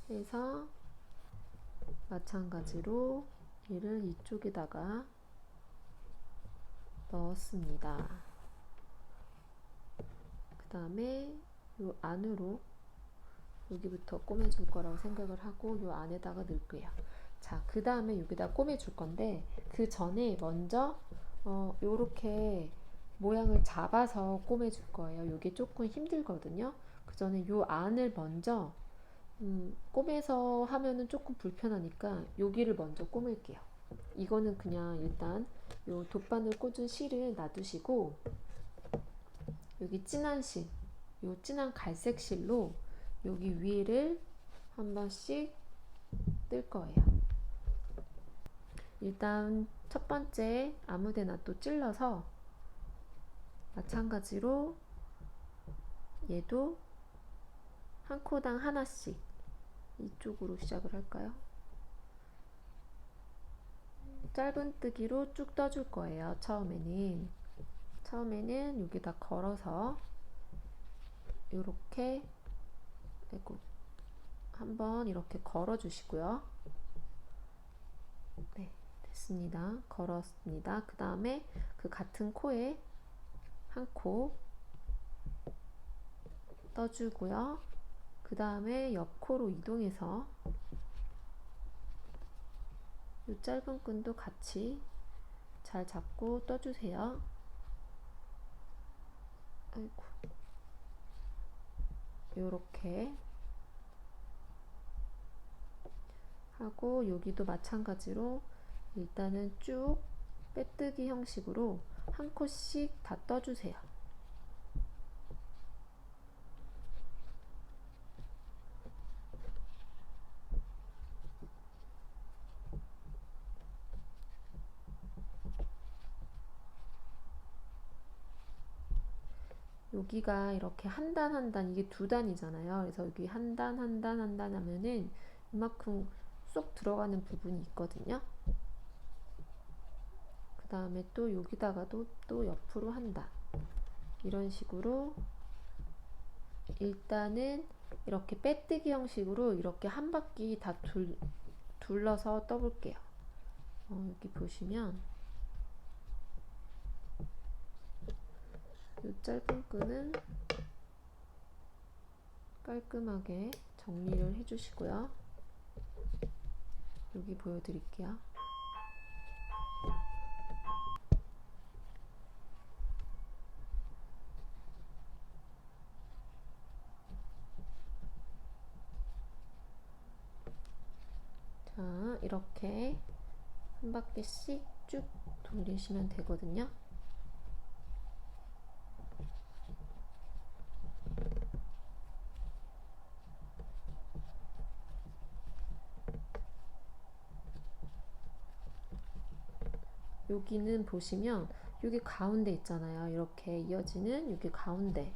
해서 마찬가지로 얘를 이쪽에다가 넣었습니다. 그 다음에 요 안으로 여기부터 꼬매줄 거라고 생각을 하고 요 안에다가 넣을게요. 자, 그 다음에 여기다 꼬매줄 건데 그 전에 먼저 요렇게 모양을 잡아서 꼬매줄 거예요. 요게 조금 힘들거든요. 그 전에 요 안을 먼저 꼬매서 하면은 조금 불편하니까 여기를 먼저 꼬맬게요. 이거는 그냥 일단 요 돗바늘 꽂은 실을 놔두시고 여기 진한 실, 요 진한 갈색 실로 여기 위를 한 번씩 뜰 거예요. 일단 첫 번째 아무데나 또 찔러서 마찬가지로 얘도 한 코당 하나씩 이쪽으로 시작을 할까요? 짧은뜨기로 쭉 떠줄 거예요. 처음에는 여기다 걸어서 이렇게 한번 이렇게 걸어 주시고요. 네, 됐습니다. 걸었습니다. 그 다음에 그 같은 코에 한 코 떠주고요. 그 다음에 옆 코로 이동해서 이 짧은 끈도 같이 잘 잡고 떠주세요. 아이고. 요렇게 하고 여기도 마찬가지로 일단은 쭉 빼뜨기 형식으로 한 코씩 다 떠주세요. 여기가 이렇게 한 단 한 단, 이게 두 단이잖아요. 그래서 여기 한 단 한 단 한 단 하면은 이만큼 쏙 들어가는 부분이 있거든요. 그 다음에 또 여기다가도 또 옆으로 한 단, 이런 식으로 일단은 이렇게 빼뜨기 형식으로 이렇게 한 바퀴 다 둘러서 떠볼게요. 여기 보시면 이 짧은 끈은 깔끔하게 정리를 해주시고요. 여기 보여드릴게요. 자, 이렇게 한 바퀴씩 쭉 돌리시면 되거든요. 여기는 보시면 여기 가운데 있잖아요. 이렇게 이어지는 여기 가운데,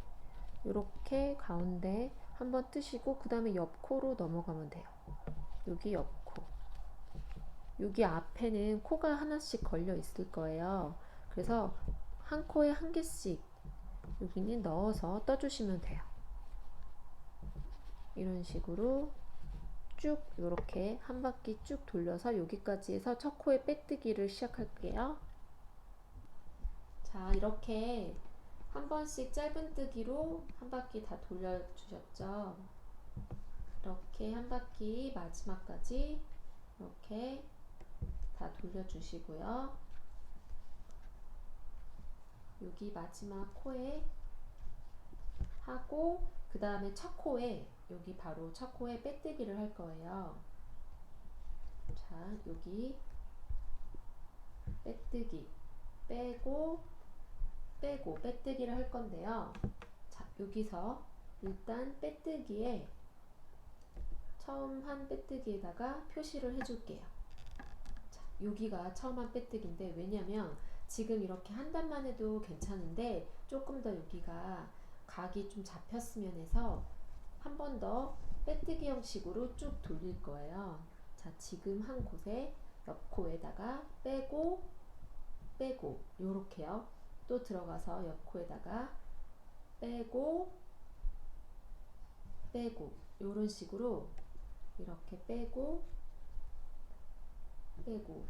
이렇게 가운데 한번 뜨시고 그 다음에 옆 코로 넘어가면 돼요. 여기 옆 코. 여기 앞에는 코가 하나씩 걸려 있을 거예요. 그래서 한 코에 한 개씩 여기는 넣어서 떠주시면 돼요. 이런 식으로 쭉 이렇게 한 바퀴 쭉 돌려서 여기까지 해서 첫 코에 빼뜨기를 시작할게요. 자, 이렇게 한 번씩 짧은뜨기로 한 바퀴 다 돌려주셨죠. 이렇게 한 바퀴 마지막까지 이렇게 다 돌려주시고요. 여기 마지막 코에 하고 그 다음에 첫 코에 여기 바로 첫 코에 빼뜨기를 할 거예요. 자, 여기 빼뜨기 빼고 빼고 빼뜨기를 할 건데요. 자, 여기서 일단 빼뜨기에 처음 한 빼뜨기에다가 표시를 해줄게요. 자, 여기가 처음 한 빼뜨기인데 왜냐면 지금 이렇게 한 단만 해도 괜찮은데 조금 더 여기가 각이 좀 잡혔으면 해서 한 번 더 빼뜨기 형식으로 쭉 돌릴 거예요. 자, 지금 한 곳에 옆 코에다가 빼고 빼고 요렇게요. 또 들어가서 옆 코에다가 빼고 빼고 요런 식으로 이렇게 빼고 빼고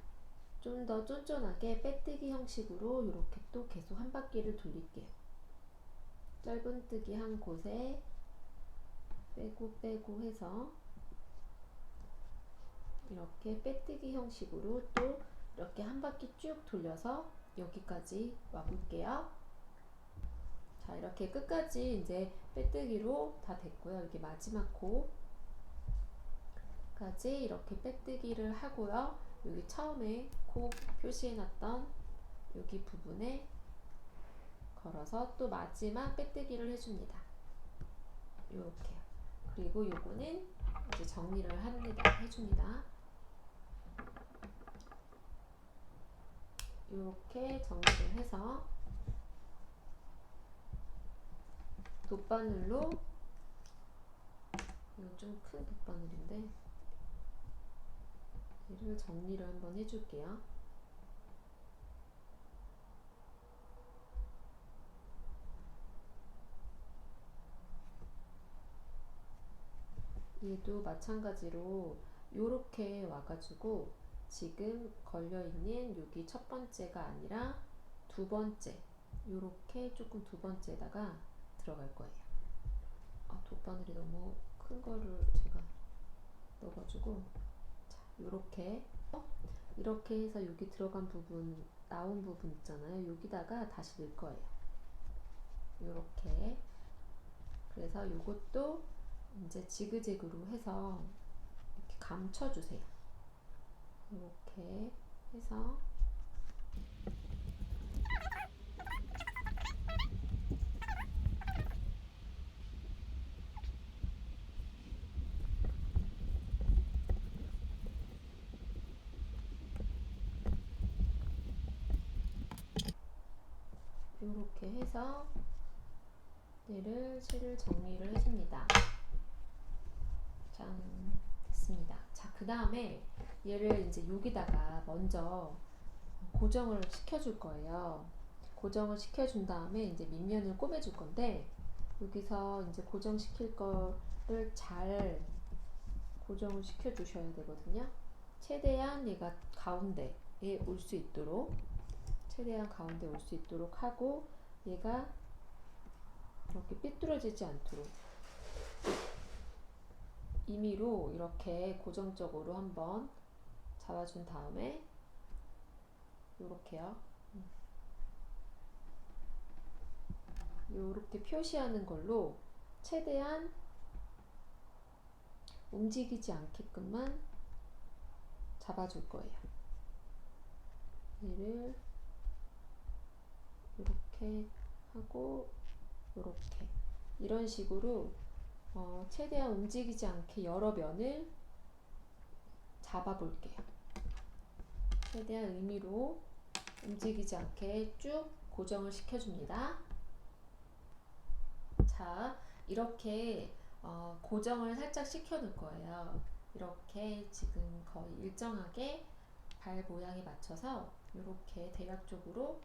좀 더 쫀쫀하게 빼뜨기 형식으로 이렇게 또 계속 한 바퀴를 돌릴게요. 짧은뜨기 한 곳에 빼고 빼고 해서 이렇게 빼뜨기 형식으로 또 이렇게 한 바퀴 쭉 돌려서 여기까지 와볼게요. 자, 이렇게 끝까지 이제 빼뜨기로 다 됐고요. 여기 마지막 코까지 이렇게 빼뜨기를 하고요. 여기 처음에 코 표시해놨던 여기 부분에 걸어서 또 마지막 빼뜨기를 해줍니다. 요렇게요. 그리고 요거는 이제 정리를 해줍니다. 이렇게 정리를 해서 돗바늘로, 이거 좀 큰 돗바늘인데 얘를 정리를 한번 해줄게요. 얘도 마찬가지로 요렇게 와가지고 지금 걸려있는 여기 첫 번째가 아니라 두 번째, 요렇게 조금 두 번째에다가 들어갈 거예요. 아, 돗바늘이 너무 큰 거를 제가 넣어가지고, 자, 요렇게 이렇게 해서 여기 들어간 부분, 나온 부분 있잖아요. 여기다가 다시 넣을 거예요. 요렇게. 그래서 요것도 이제 지그재그로 해서 이렇게 감춰주세요. 이렇게 해서 이렇게 해서 얘를 실을 정리를 해줍니다. 짠, 됐습니다. 자, 그 다음에 얘를 이제 여기다가 먼저 고정을 시켜줄 거예요. 고정을 시켜준 다음에 이제 밑면을 꼬매줄 건데, 여기서 이제 고정시킬 거를 잘 고정을 시켜 주셔야 되거든요. 최대한 얘가 가운데에 올 수 있도록, 최대한 가운데 올 수 있도록 하고, 얘가 이렇게 삐뚤어지지 않도록 임의로 이렇게 고정적으로 한번 잡아준 다음에 요렇게요. 요렇게 표시하는 걸로 최대한 움직이지 않게끔만 잡아줄 거예요. 얘를 이렇게 하고 이렇게 이런 식으로 최대한 움직이지 않게 여러 면을 잡아 볼게요. 최대한 의미로 움직이지 않게 쭉 고정을 시켜줍니다. 자, 이렇게 고정을 살짝 시켜 놓을 거예요. 이렇게 지금 거의 일정하게 발 모양에 맞춰서 이렇게 대략적으로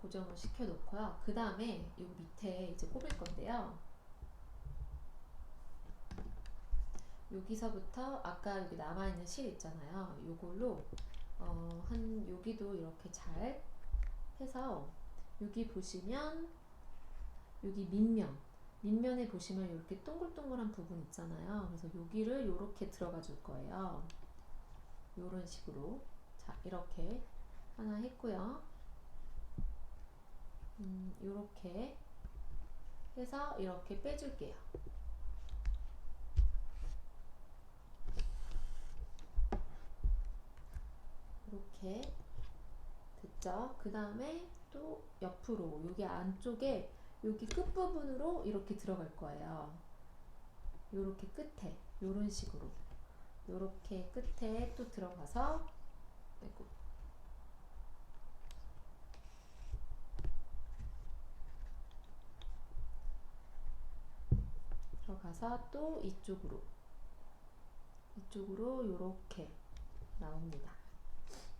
고정을 시켜 놓고요. 그 다음에 이 밑에 이제 꼽을 건데요. 여기서부터 아까 여기 남아있는 실 있잖아요. 요걸로 한 여기도 이렇게 잘 해서 여기 보시면 여기 밑면에 보시면 이렇게 동글동글한 부분 있잖아요. 그래서 여기를 이렇게 들어가 줄 거예요. 이런 식으로. 자, 이렇게 하나 했고요. 이렇게 해서 이렇게 빼줄게요. 이렇게 됐죠? 그 다음에 또 옆으로 여기 안쪽에 여기 끝부분으로 이렇게 들어갈 거예요. 요렇게 끝에 요런 식으로 요렇게 끝에 또 들어가서 아이고, 들어가서 또 이쪽으로 요렇게 나옵니다.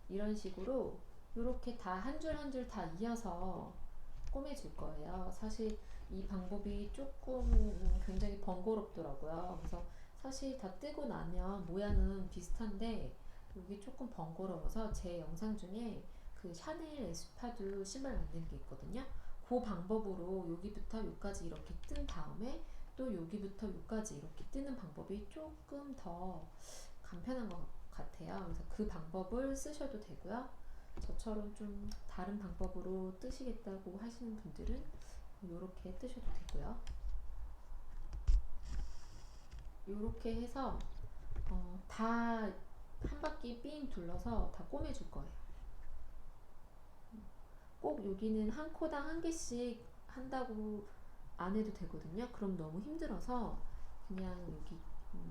이런 식으로 요렇게 다 한 줄 한 줄 다 이어서 꼬매줄 거예요. 사실 이 방법이 조금 굉장히 번거롭더라고요. 그래서 사실 다 뜨고 나면 모양은 비슷한데 여기 조금 번거로워서 제 영상 중에 그 샤넬 에스파두 신발 만드는 게 있거든요. 그 방법으로 여기부터 여기까지 이렇게 뜬 다음에 또 여기부터 여기까지 이렇게 뜨는 방법이 조금 더 간편한 것 같아요. 그래서 그 방법을 쓰셔도 되고요. 저처럼 좀 다른 방법으로 뜨시겠다고 하시는 분들은 이렇게 뜨셔도 되고요. 이렇게 해서 다 한 바퀴 삥 둘러서 다 꼬매줄 거예요. 꼭 여기는 한 코당 한 개씩 한다고 안 해도 되거든요. 그럼 너무 힘들어서 그냥 여기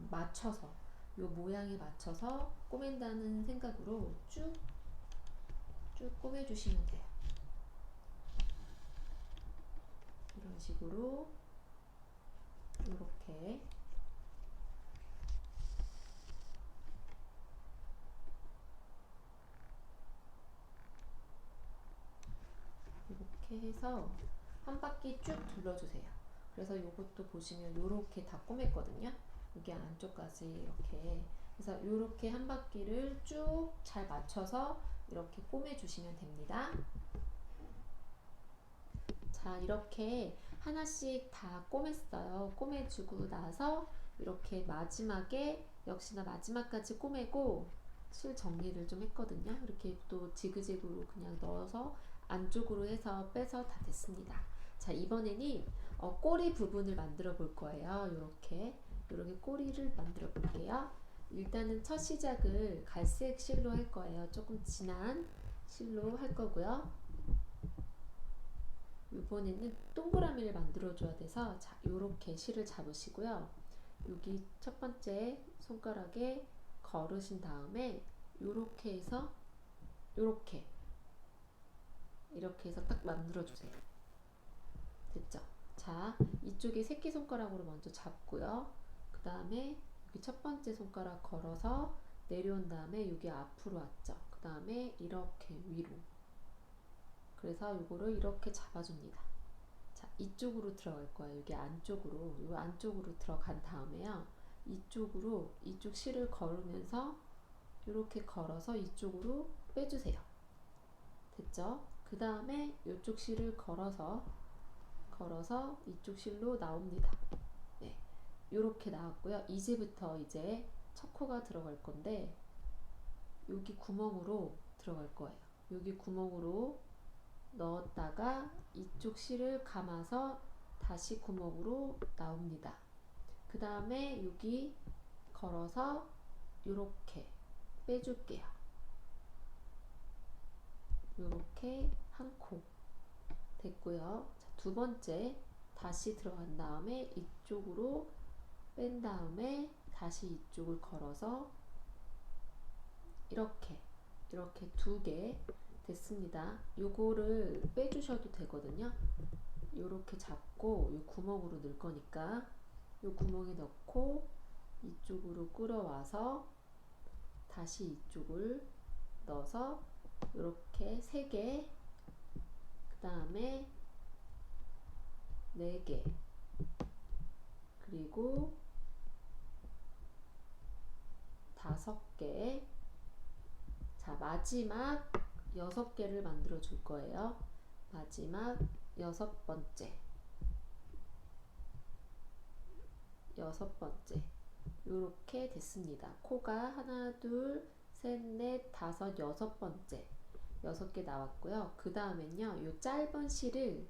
맞춰서 요 모양에 맞춰서 꼬맨다는 생각으로 쭉 꼬매주시면 돼요. 이런 식으로 이렇게 해서 한 바퀴 쭉 둘러주세요. 그래서 이것도 보시면 이렇게 다 꼬맸거든요. 여기 안쪽까지 이렇게. 그래서 이렇게 한 바퀴를 쭉 잘 맞춰서 이렇게 꼬매주시면 됩니다. 자, 이렇게 하나씩 다 꼬맸어요. 꼬매주고 나서 이렇게 마지막에 역시나 마지막까지 꼬매고 실 정리를 좀 했거든요. 이렇게 또 지그재그로 그냥 넣어서 안쪽으로 해서 빼서 다 됐습니다. 자, 이번에는 꼬리 부분을 만들어 볼 거예요. 이렇게 꼬리를 만들어 볼게요. 일단은 첫 시작을 갈색 실로 할 거예요. 조금 진한 실로 할 거고요. 이번에는 동그라미를 만들어 줘야 돼서 자, 요렇게 실을 잡으시고요. 여기 첫 번째 손가락에 걸으신 다음에 요렇게 해서 이렇게 해서 딱 만들어 주세요. 됐죠? 자, 이쪽에 새끼손가락으로 먼저 잡고요. 그 다음에 여기 첫 번째 손가락 걸어서 내려온 다음에 여기 앞으로 왔죠. 그 다음에 이렇게 위로. 그래서 이거를 이렇게 잡아줍니다. 자, 이쪽으로 들어갈 거예요. 여기 안쪽으로, 이 안쪽으로 들어간 다음에요. 이쪽으로, 이쪽 실을 걸으면서 이렇게 걸어서 이쪽으로 빼주세요. 됐죠? 그 다음에 이쪽 실을 걸어서 이쪽 실로 나옵니다. 네, 이렇게 나왔고요. 이제부터 이제 첫 코가 들어갈 건데 여기 구멍으로 들어갈 거예요. 여기 구멍으로 넣었다가 이쪽 실을 감아서 다시 구멍으로 나옵니다. 그 다음에 여기 걸어서 이렇게 빼줄게요. 요렇게 한 코 됐고요. 자, 두 번째 다시 들어간 다음에 이쪽으로 뺀 다음에 다시 이쪽을 걸어서 이렇게 두 개 됐습니다. 요거를 빼주셔도 되거든요. 요렇게 잡고 요 구멍으로 넣을 거니까 요 구멍에 넣고 이쪽으로 끌어와서 다시 이쪽을 넣어서 요렇게 3개, 그 다음에 4개, 그리고 5개. 자, 마지막 6개를 만들어 줄 거예요. 마지막 6번째. 요렇게 됐습니다. 코가 하나, 둘, 셋, 넷, 다섯, 6번째. 6개 나왔고요. 그 다음엔요, 요 짧은 실을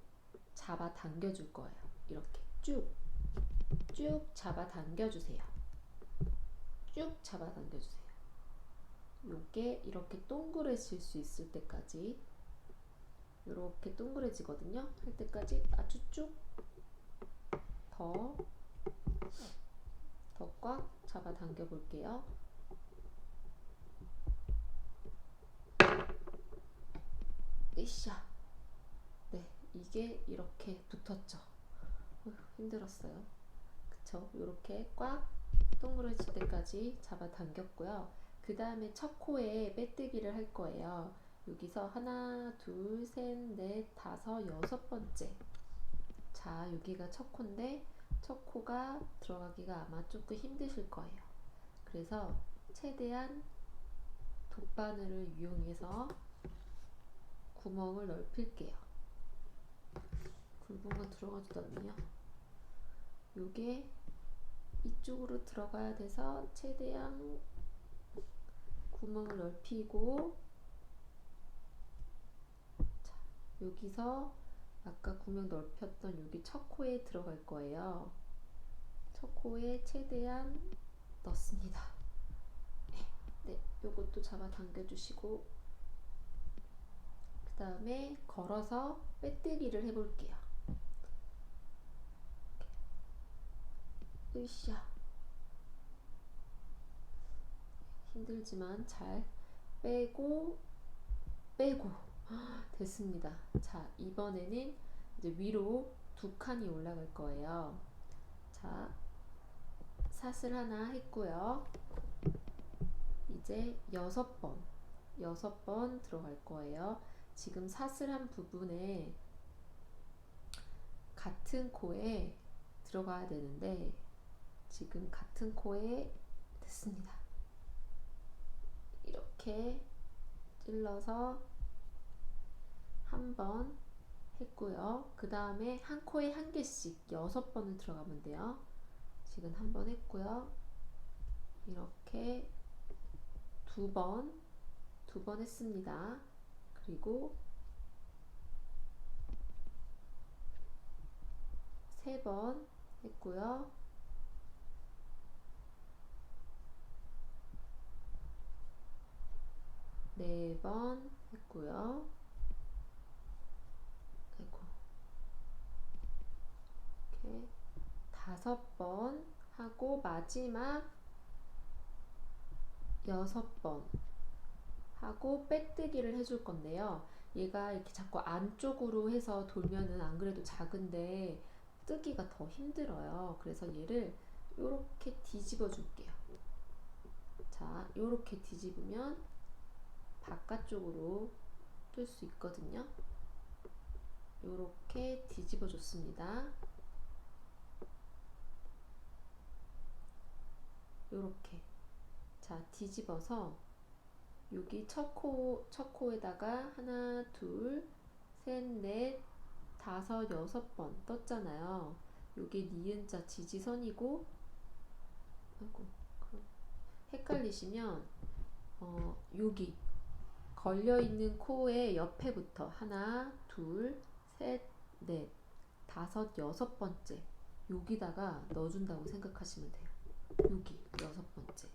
잡아 당겨 줄 거예요. 이렇게 쭉 잡아 당겨 주세요. 쭉 잡아 당겨 주세요. 요게 이렇게 동그래질 수 있을 때까지, 이렇게 동그래지거든요. 할 때까지 아주 쭉 더 꽉 잡아 당겨 볼게요. 으쌰. 네, 이게 이렇게 붙었죠. 힘들었어요. 그쵸? 이렇게 꽉 동그래질 때까지 잡아 당겼고요. 그 다음에 첫 코에 빼뜨기를 할 거예요. 여기서 하나, 둘, 셋, 넷, 다섯, 6번째. 자, 여기가 첫 코인데 첫 코가 들어가기가 아마 조금 힘드실 거예요. 그래서 최대한 돗바늘을 이용해서 구멍을 넓힐게요. 굵은 들어가지도 않네요. 요게 이쪽으로 들어가야 돼서 최대한 구멍을 넓히고, 자, 여기서 아까 구멍 넓혔던 여기 첫 코에 들어갈 거예요. 첫 코에 최대한 넣습니다. 네, 요것도 잡아 당겨 주시고, 그 다음에 걸어서 빼뜨기를 해볼게요. 으쌰. 힘들지만 잘 빼고 됐습니다. 자, 이번에는 이제 위로 2칸이 올라갈 거예요. 자, 사슬 하나 했고요. 이제 6번 들어갈 거예요. 지금 사슬한 부분에 같은 코에 들어가야 되는데 지금 같은 코에 됐습니다. 이렇게 찔러서 한 번 했고요. 그 다음에 한 코에 한 개씩 6번을 들어가면 돼요. 지금 한 번 했고요. 이렇게 두 번 했습니다. 그리고 3번 했고요. 4번 했고요. 아이고. 이렇게 5번 하고 마지막 6번 하고 빼뜨기를 해줄 건데요. 얘가 이렇게 자꾸 안쪽으로 해서 돌면은 안 그래도 작은데 뜨기가 더 힘들어요. 그래서 얘를 이렇게 뒤집어 줄게요. 자, 이렇게 뒤집으면 바깥쪽으로 뜰 수 있거든요. 이렇게 뒤집어 줬습니다. 이렇게. 자, 뒤집어서 여기 첫 코에다가 하나, 둘, 셋, 넷, 다섯, 6번 떴잖아요. 여기 니은자 지지선이고, 아이고, 헷갈리시면 여기 걸려있는 코의 옆에부터 하나, 둘, 셋, 넷, 다섯, 6번째 여기다가 넣어준다고 생각하시면 돼요. 여기 6번째.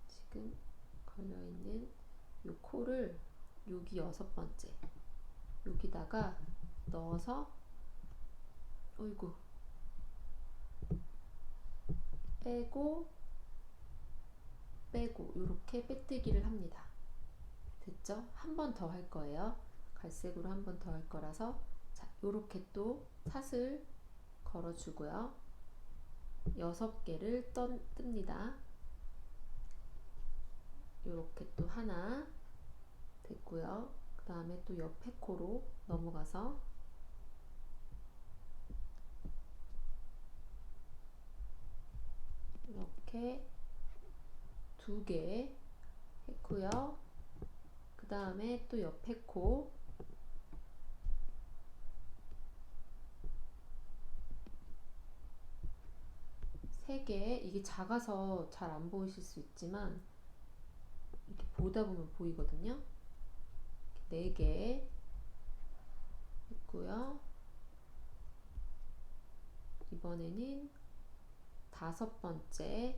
지금 걸려있는 요 코를 여기 6번째 여기다가 넣어서 어이구 빼고 빼고 이렇게 빼뜨기를 합니다. 됐죠? 한 번 더 할 거예요. 갈색으로 한 번 더 할 거라서 자, 요렇게 또 사슬 걸어주고요. 6개를 뜹니다. 요렇게 또 하나 됐고요. 그 다음에 또 옆에 코로 넘어가서 이렇게 2개 했고요. 그 다음에 또 옆에 코 3개, 이게 작아서 잘 안 보이실 수 있지만 이렇게 보다 보면 보이거든요. 4개 했고요. 이번에는 5번째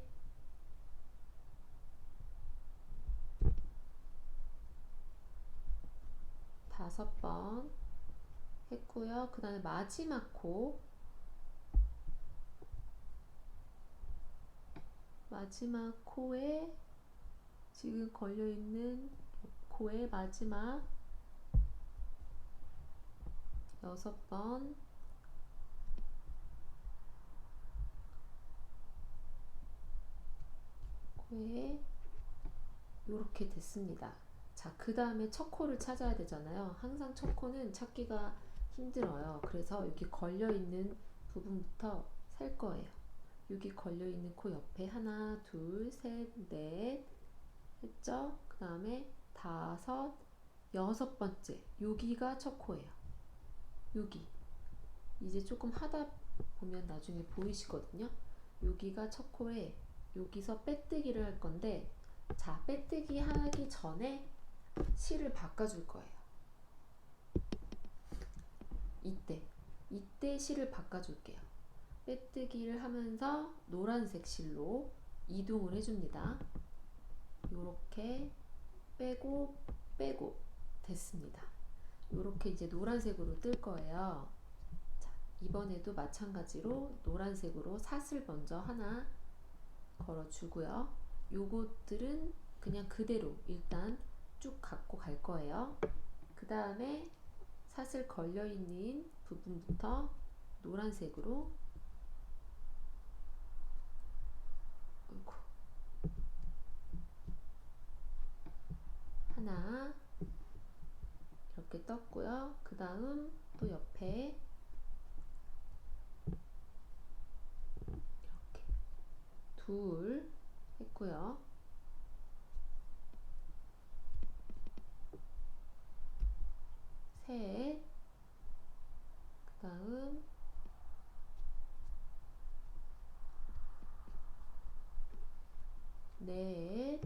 5번 했고요. 그 다음에 마지막 코 마지막 코에 지금 걸려있는 코의 마지막 6번 코에 이렇게 됐습니다. 자, 그 다음에 첫 코를 찾아야 되잖아요. 항상 첫 코는 찾기가 힘들어요. 그래서 여기 걸려있는 부분부터 셀 거예요. 여기 걸려있는 코 옆에 하나, 둘, 셋, 넷 했죠? 그 다음에 5, 6번째 여기가 첫 코예요. 여기 이제 조금 하다 보면 나중에 보이시거든요. 여기가 첫 코에 여기서 빼뜨기를 할 건데 자, 빼뜨기 하기 전에 실을 바꿔줄 거예요. 이때 실을 바꿔줄게요. 빼뜨기를 하면서 노란색 실로 이동을 해줍니다. 요렇게 빼고 빼고 됐습니다. 요렇게 이제 노란색으로 뜰 거예요. 자, 이번에도 마찬가지로 노란색으로 사슬 먼저 하나 걸어주고요. 요것들은 그냥 그대로 일단 쭉 갖고 갈 거예요. 그 다음에 사슬 걸려있는 부분부터 노란색으로 하나 이렇게 떴고요. 그 다음 또 옆에 이렇게 둘 했고요. 셋, 그 다음 넷,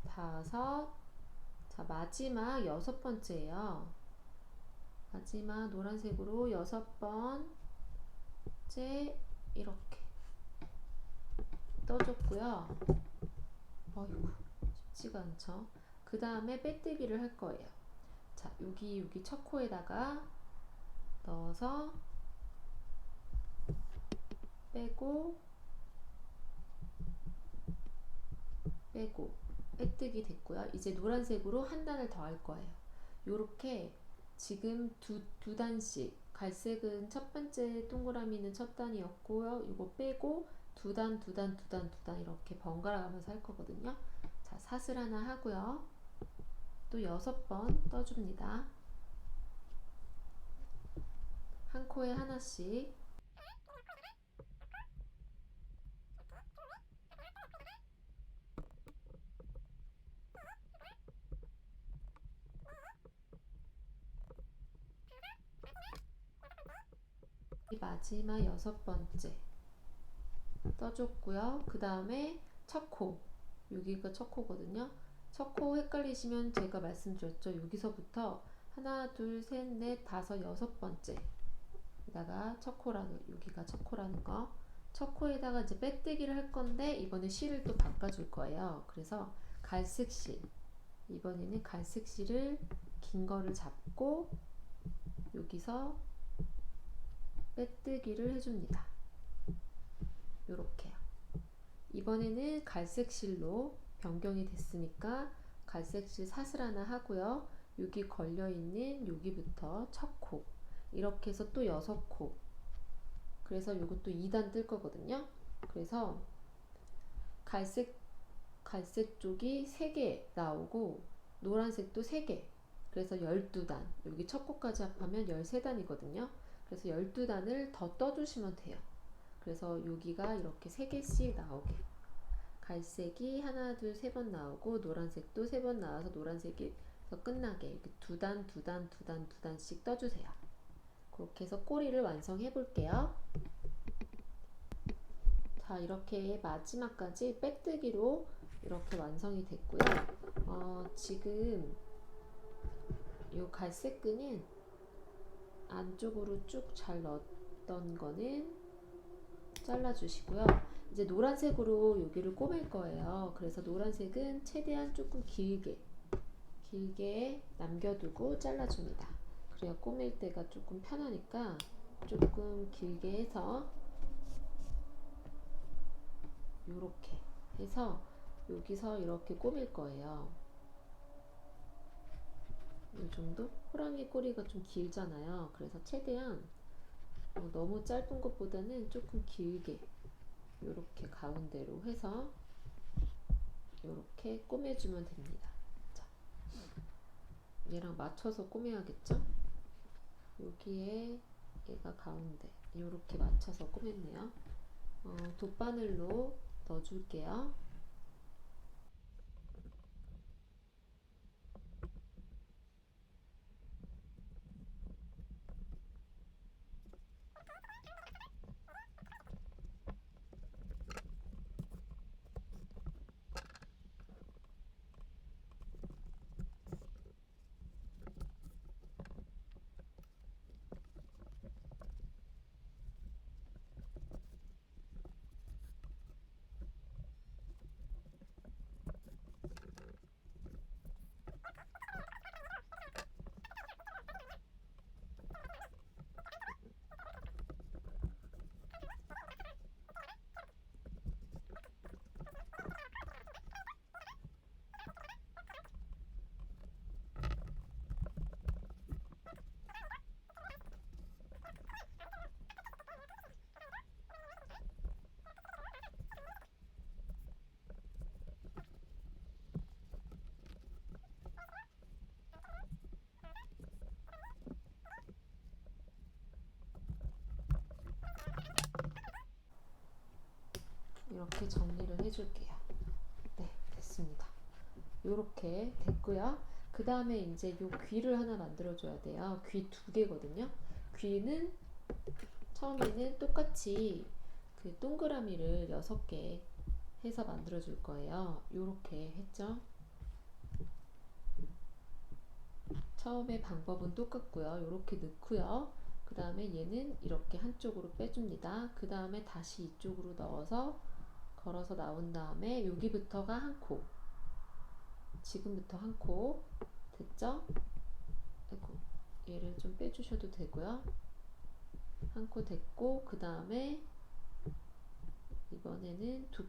다섯. 자, 마지막 6번째예요. 마지막 노란색으로 6번째 이렇게 떠줬고요. 어이구, 쉽지가 않죠. 그 다음에 빼뜨기를 할 거예요. 자, 여기 첫 코에다가 넣어서 빼고 빼고 빼뜨기 됐고요. 이제 노란색으로 한 단을 더 할 거예요. 요렇게 지금 두 단씩, 갈색은 첫 번째 동그라미는 첫 단이었고요. 이거 빼고 두 단, 두 단, 두 단, 두 단 이렇게 번갈아 가면서 할 거거든요. 자, 사슬 하나 하고요. 또 6번 떠줍니다. 한 코에 하나씩. 마지막 6번째 떠줬고요. 그 다음에 첫 코, 여기가 첫 코거든요. 첫 코 헷갈리시면 제가 말씀드렸죠. 여기서부터 하나, 둘, 셋, 넷, 다섯, 6번째 에다가 첫 코라는, 여기가 첫 코라는 거, 첫 코에다가 이제 빼뜨기를 할 건데 이번에 실을 또 바꿔줄 거예요. 그래서 갈색 실, 이번에는 갈색 실을 긴 거를 잡고 여기서 빼뜨기를 해줍니다. 요렇게요. 이번에는 갈색 실로 변경이 됐으니까 갈색 실 사슬 하나 하고요. 여기 걸려있는 여기부터 첫 코, 이렇게 해서 또 6코, 그래서 요것도 2단 뜰 거거든요. 그래서 갈색 쪽이 3개 나오고 노란색도 3개, 그래서 12단, 여기 첫 코까지 합하면 13단이거든요. 그래서 12단을 더 떠주시면 돼요. 그래서 여기가 이렇게 3개씩 나오게, 갈색이 하나, 둘, 3번 나오고 노란색도 3번 나와서 노란색에서 끝나게 이렇게 2단, 2단, 2단, 2단씩 떠주세요. 그렇게 해서 꼬리를 완성해 볼게요. 자, 이렇게 마지막까지 빼뜨기로 이렇게 완성이 됐고요. 지금 이 갈색 끈은 안쪽으로 쭉 잘 넣었던 거는 잘라주시고요. 이제 노란색으로 여기를 꼬맬 거예요. 그래서 노란색은 최대한 조금 길게 남겨두고 잘라줍니다. 그래야 꼬맬 때가 조금 편하니까 조금 길게 해서 요렇게 해서 여기서 이렇게 꼬맬 거예요. 이 정도? 호랑이 꼬리가 좀 길잖아요. 그래서 최대한 너무 짧은 것보다는 조금 길게 요렇게 가운데로 해서 요렇게 꼬매주면 됩니다. 자, 얘랑 맞춰서 꼬매야겠죠? 여기에 얘가 가운데 요렇게 맞춰서 꼬맸네요. 돗바늘로 넣어줄게요. 이렇게 정리를 해줄게요. 네, 됐습니다. 요렇게 됐고요. 그 다음에 이제 요 귀를 하나 만들어 줘야 돼요. 귀 2개거든요. 귀는 처음에는 똑같이 그 동그라미를 6개 해서 만들어 줄 거예요. 요렇게 했죠. 처음에 방법은 똑같고요. 요렇게 넣고요. 그 다음에 얘는 이렇게 한쪽으로 빼줍니다. 그 다음에 다시 이쪽으로 넣어서 걸어서 나온 다음에 여기부터가 한 코, 지금부터 한 코 됐죠? 아이고, 얘를 좀 빼주셔도 되고요. 한 코 됐고, 그 다음에 이번에는 두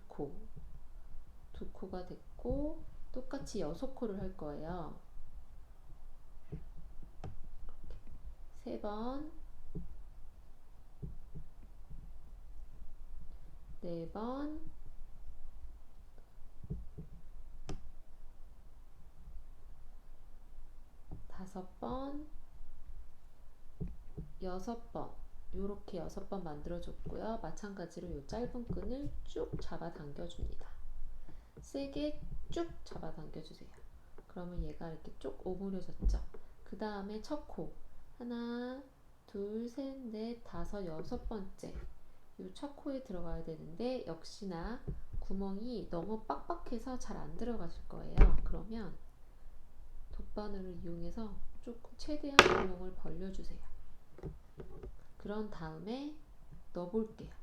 코가 됐고, 똑같이 6코를 할 거예요. 3번, 4번, 5번, 6번, 요렇게 6번 만들어 줬고요. 마찬가지로 요 짧은 끈을 쭉 잡아 당겨 줍니다. 세게 쭉 잡아 당겨 주세요. 그러면 얘가 이렇게 쭉 오므려졌죠. 그 다음에 첫 코, 하나, 둘, 셋, 넷, 다섯, 여섯 번째 요 첫 코에 들어가야 되는데 역시나 구멍이 너무 빡빡해서 잘 안 들어가실 거예요. 그러면 돗바늘을 이용해서 조금 최대한 구멍을 벌려주세요. 그런 다음에 넣어볼게요.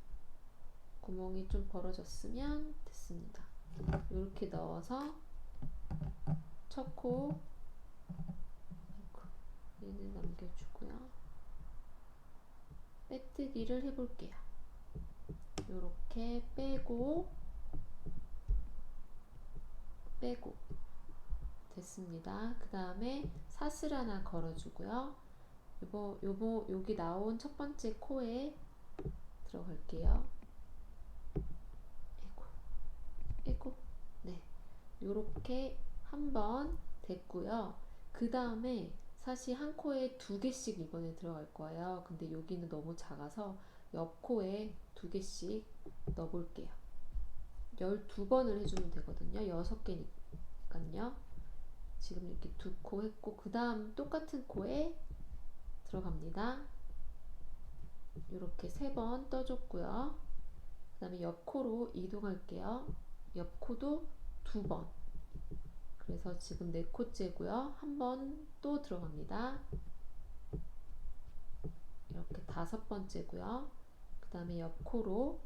구멍이 좀 벌어졌으면 됐습니다. 이렇게 넣어서 첫 코, 얘는 남겨주고요. 빼뜨기를 해볼게요. 이렇게 빼고 됐습니다. 그 다음에 사슬 하나 걸어주고요. 여기 나온 첫 번째 코에 들어갈게요. 에고. 네. 요렇게 한번 됐고요. 그 다음에 사실 한 코에 두 개씩 이번에 들어갈 거예요. 근데 여기는 너무 작아서 옆 코에 두 개씩 넣어볼게요. 12번을 해주면 되거든요. 6개니까요. 지금 이렇게 두 코 했고, 그 다음 똑같은 코에 들어갑니다. 이렇게 3번 떠줬고요. 그 다음에 옆 코로 이동할게요. 옆 코도 2번. 그래서 지금 4코째고요. 한 번 또 들어갑니다. 이렇게 5번째고요. 그 다음에 옆 코로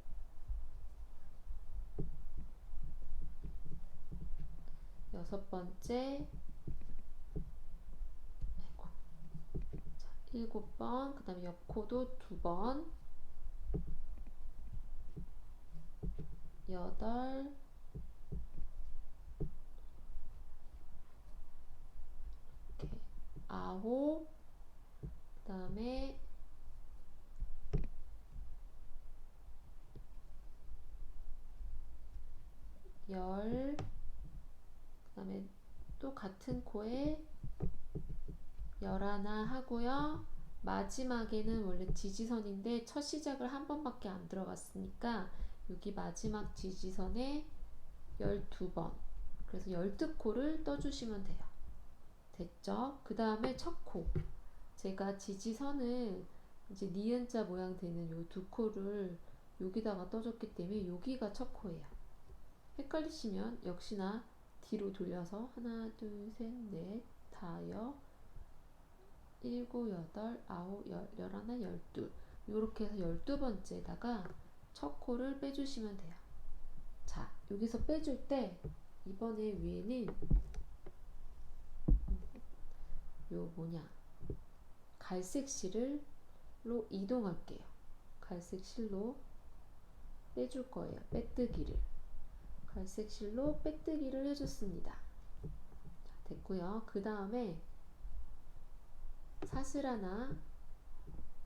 6번째, 7번, 그 다음에 옆 코도 2번, 8, 9, 그 다음에 10, 그 다음에 또 같은 코에 11 하고요. 마지막에는 원래 지지선인데 첫 시작을 한 번밖에 안 들어갔으니까 여기 마지막 지지선에 12번, 그래서 12코를 떠주시면 돼요. 됐죠? 그 다음에 첫 코, 제가 지지선을 이제 니은자 모양 되는 요 두 코를 여기다가 떠줬기 때문에 여기가 첫 코예요. 헷갈리시면 역시나 뒤로 돌려서 하나, 둘, 셋, 넷, 다여, 7, 8, 9, 10, 11, 12 이렇게 해서 12번째에다가 첫 코를 빼주시면 돼요. 자, 여기서 빼줄 때 이번에 위에는 요 갈색 실로 이동할게요. 갈색 실로 빼줄 거예요. 빼뜨기를. 갈색 실로 빼뜨기를 해줬습니다. 자, 됐고요. 그 다음에 사슬 하나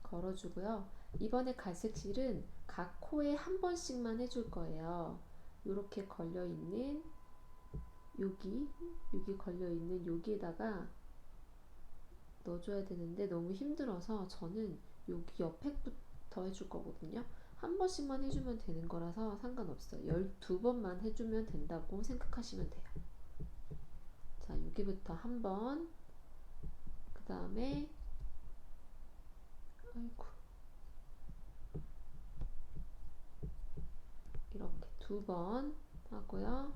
걸어주고요. 이번에 갈색 실은 각 코에 한 번씩만 해줄 거예요. 이렇게 걸려있는 여기 걸려있는 여기에다가 넣어줘야 되는데 너무 힘들어서 저는 여기 옆에부터 해줄 거거든요. 한 번씩만 해주면 되는 거라서 상관없어요. 12번만 해주면 된다고 생각하시면 돼요. 자, 여기부터 한 번, 그 다음에 이렇게 2번 하고요.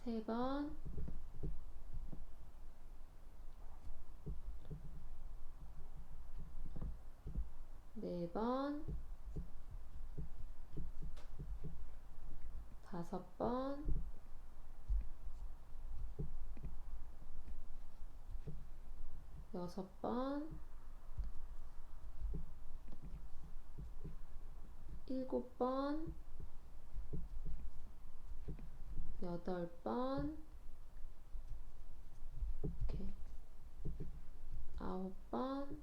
3번, 4번, 5번, 6번, 7번, 8번, 이렇게 9번,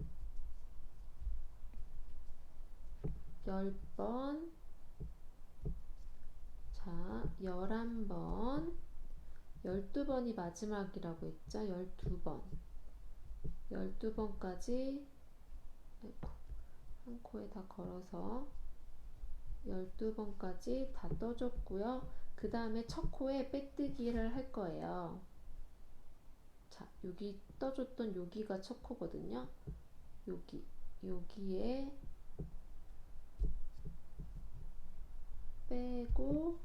10번, 자, 11번, 12번이 마지막이라고 했죠? 12번. 12번까지 한 코에 다 걸어서 12번까지 다 떠줬고요. 그 다음에 첫 코에 빼뜨기를 할 거예요. 자, 여기 떠줬던 여기가 첫 코거든요. 여기에 빼고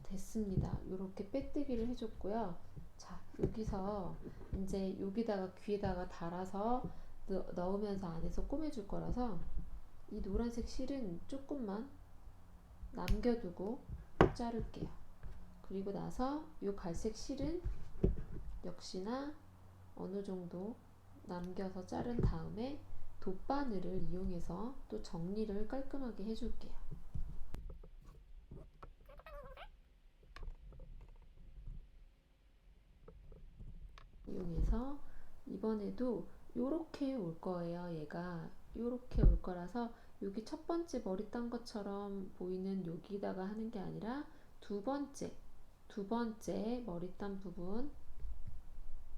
됐습니다. 이렇게 빼뜨기를 해줬고요. 자, 여기서 이제 여기다가 귀에다가 달아서 넣으면서 안에서 꾸며줄 거라서 이 노란색 실은 조금만 남겨두고 자를게요. 그리고 나서 이 갈색 실은 역시나 어느 정도 남겨서 자른 다음에 돗바늘을 이용해서 또 정리를 깔끔하게 해줄게요. 이용해서 이번에도 요렇게 올 거예요. 얘가 요렇게 올 거라서 여기 첫 번째 머리 딴 것처럼 보이는 여기다가 하는 게 아니라 두 번째 머리 딴 부분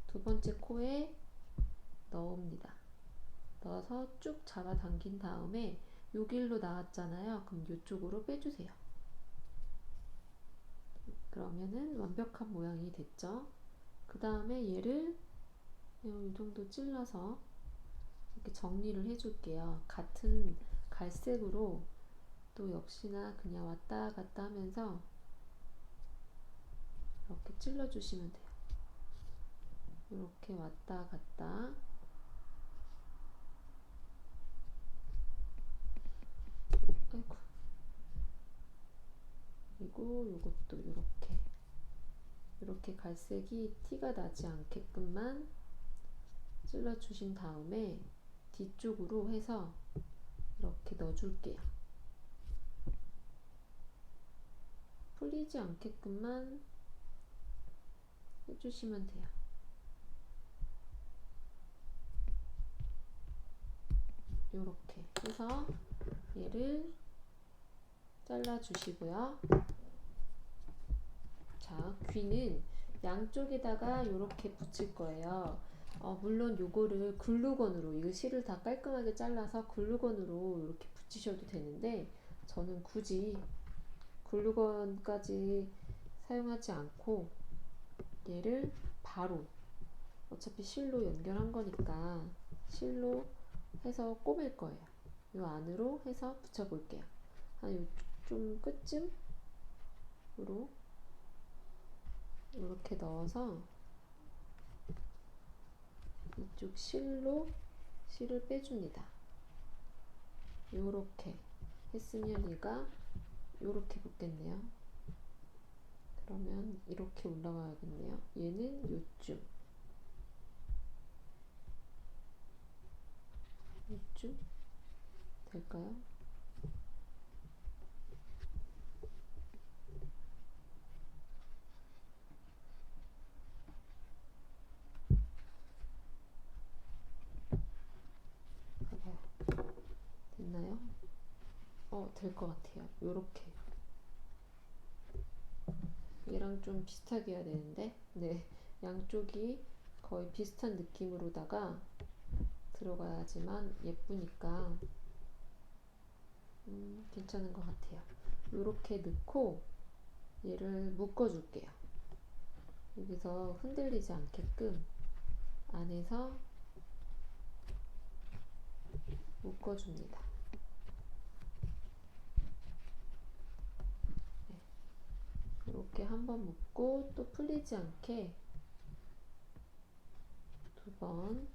두 번째 코에 넣습니다. 넣어서 쭉 잡아당긴 다음에 요 길로 나왔잖아요. 그럼 요쪽으로 빼주세요. 그러면은 완벽한 모양이 됐죠. 그 다음에 얘를 이 정도 찔러서 이렇게 정리를 해줄게요. 같은 갈색으로 또 역시나 그냥 왔다 갔다 하면서 이렇게 찔러주시면 돼요. 이렇게 왔다 갔다. 아이고. 그리고 이것도 이렇게 갈색이 티가 나지 않게끔만 찔러주신 다음에 뒤쪽으로 해서 이렇게 넣어줄게요. 풀리지 않게끔만 해주시면 돼요. 이렇게 해서 얘를 잘라주시고요. 자, 귀는 양쪽에다가 이렇게 붙일 거예요. 물론 요거를 글루건으로 이거 실을 다 깔끔하게 잘라서 글루건으로 이렇게 붙이셔도 되는데 저는 굳이 글루건까지 사용하지 않고 얘를 바로 어차피 실로 연결한 거니까 실로 해서 꼬맬 거예요. 요 안으로 해서 붙여 볼게요. 한 좀 끝쯤으로 이렇게 넣어서 이쪽 실을 빼줍니다. 요렇게 했으면 얘가 요렇게 붙겠네요. 그러면 이렇게 올라가야겠네요. 얘는 요쯤 될까요? 봐봐요. 됐나요? 될 것 같아요. 요렇게 얘랑 좀 비슷하게 해야 되는데 네, 양쪽이 거의 비슷한 느낌으로다가 들어가야지만 예쁘니까 괜찮은 것 같아요. 요렇게 넣고 얘를 묶어줄게요. 여기서 흔들리지 않게끔 안에서 묶어줍니다. 네. 이렇게 한번 묶고 또 풀리지 않게 두 번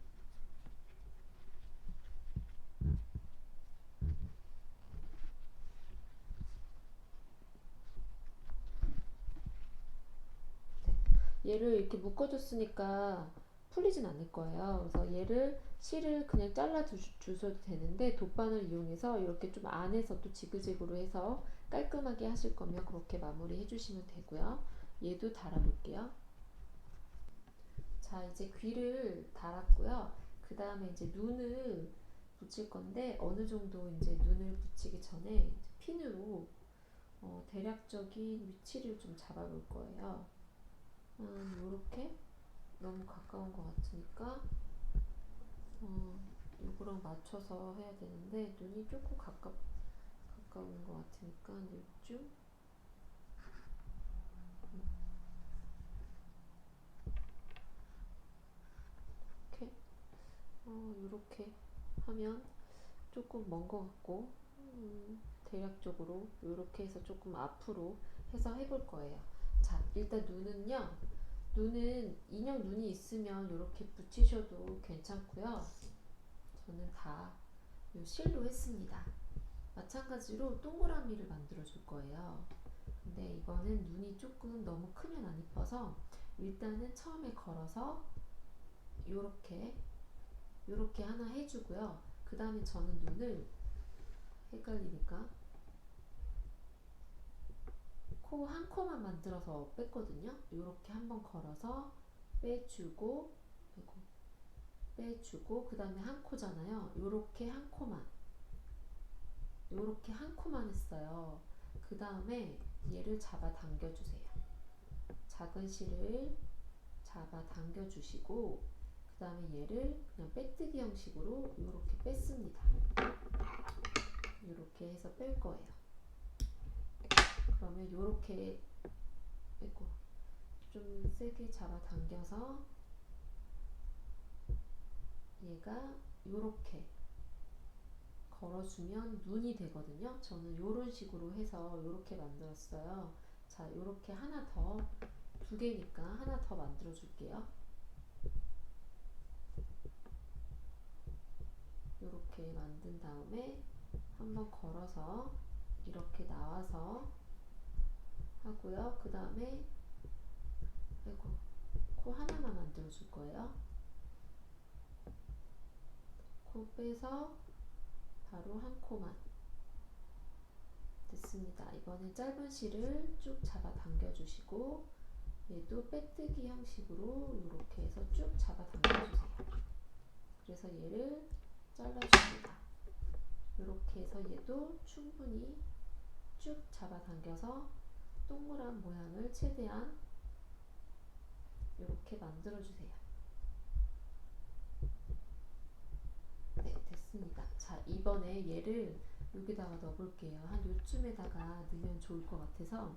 얘를 이렇게 묶어줬으니까 풀리진 않을 거예요. 그래서 얘를 실을 그냥 잘라 주셔도 되는데 돗바늘 이용해서 이렇게 좀 안에서 또 지그재그로 해서 깔끔하게 하실 거면 그렇게 마무리 해주시면 되고요. 얘도 달아볼게요. 자, 이제 귀를 달았고요. 그 다음에 이제 눈을 붙일 건데 어느 정도 이제 눈을 붙이기 전에 핀으로 대략적인 위치를 좀 잡아볼 거예요. 요렇게 너무 가까운 것 같으니까 요거랑 맞춰서 해야 되는데 눈이 조금 가까운 것 같으니까 요쯤 이렇게 하면 조금 먼 것 같고, 대략적으로 이렇게 해서 조금 앞으로 해서 해볼 거예요. 자, 일단 눈은 인형 눈이 있으면 이렇게 붙이셔도 괜찮고요. 저는 다 요 실로 했습니다. 마찬가지로 동그라미를 만들어 줄 거예요. 근데 이거는 눈이 조금 너무 크면 안 이뻐서 일단은 처음에 걸어서 요렇게 하나 해주고요. 그 다음에 저는 눈을 헷갈리니까 코 한 코만 만들어서 뺐거든요. 요렇게 한번 걸어서 빼주고 그 다음에 한 코잖아요. 요렇게 한 코만 했어요. 그 다음에 얘를 잡아 당겨 주세요. 작은 실을 잡아 당겨 주시고, 그 다음에 얘를 그냥 빼뜨기 형식으로 요렇게 뺐습니다. 요렇게 해서 뺄 거예요. 그러면 요렇게 빼고 좀 세게 잡아 당겨서 얘가 요렇게 걸어주면 눈이 되거든요. 저는 요런 식으로 해서 요렇게 만들었어요. 자, 요렇게 하나 더, 두 개니까 하나 더 만들어 줄게요. 요렇게 만든 다음에 한번 걸어서 이렇게 나와서 하고요. 그 다음에 코 하나만 만들어 줄 거예요. 코 빼서 바로 한 코만. 됐습니다. 이번엔 짧은 실을 쭉 잡아 당겨 주시고, 얘도 빼뜨기 형식으로 이렇게 해서 쭉 잡아 당겨 주세요. 그래서 얘를 잘라줍니다. 이렇게 해서 얘도 충분히 쭉 잡아 당겨서 동그란 모양을 최대한 이렇게 만들어 주세요. 네, 됐습니다. 자, 이번에 얘를 여기다가 넣어 볼게요. 한 요쯤에다가 넣으면 좋을 것 같아서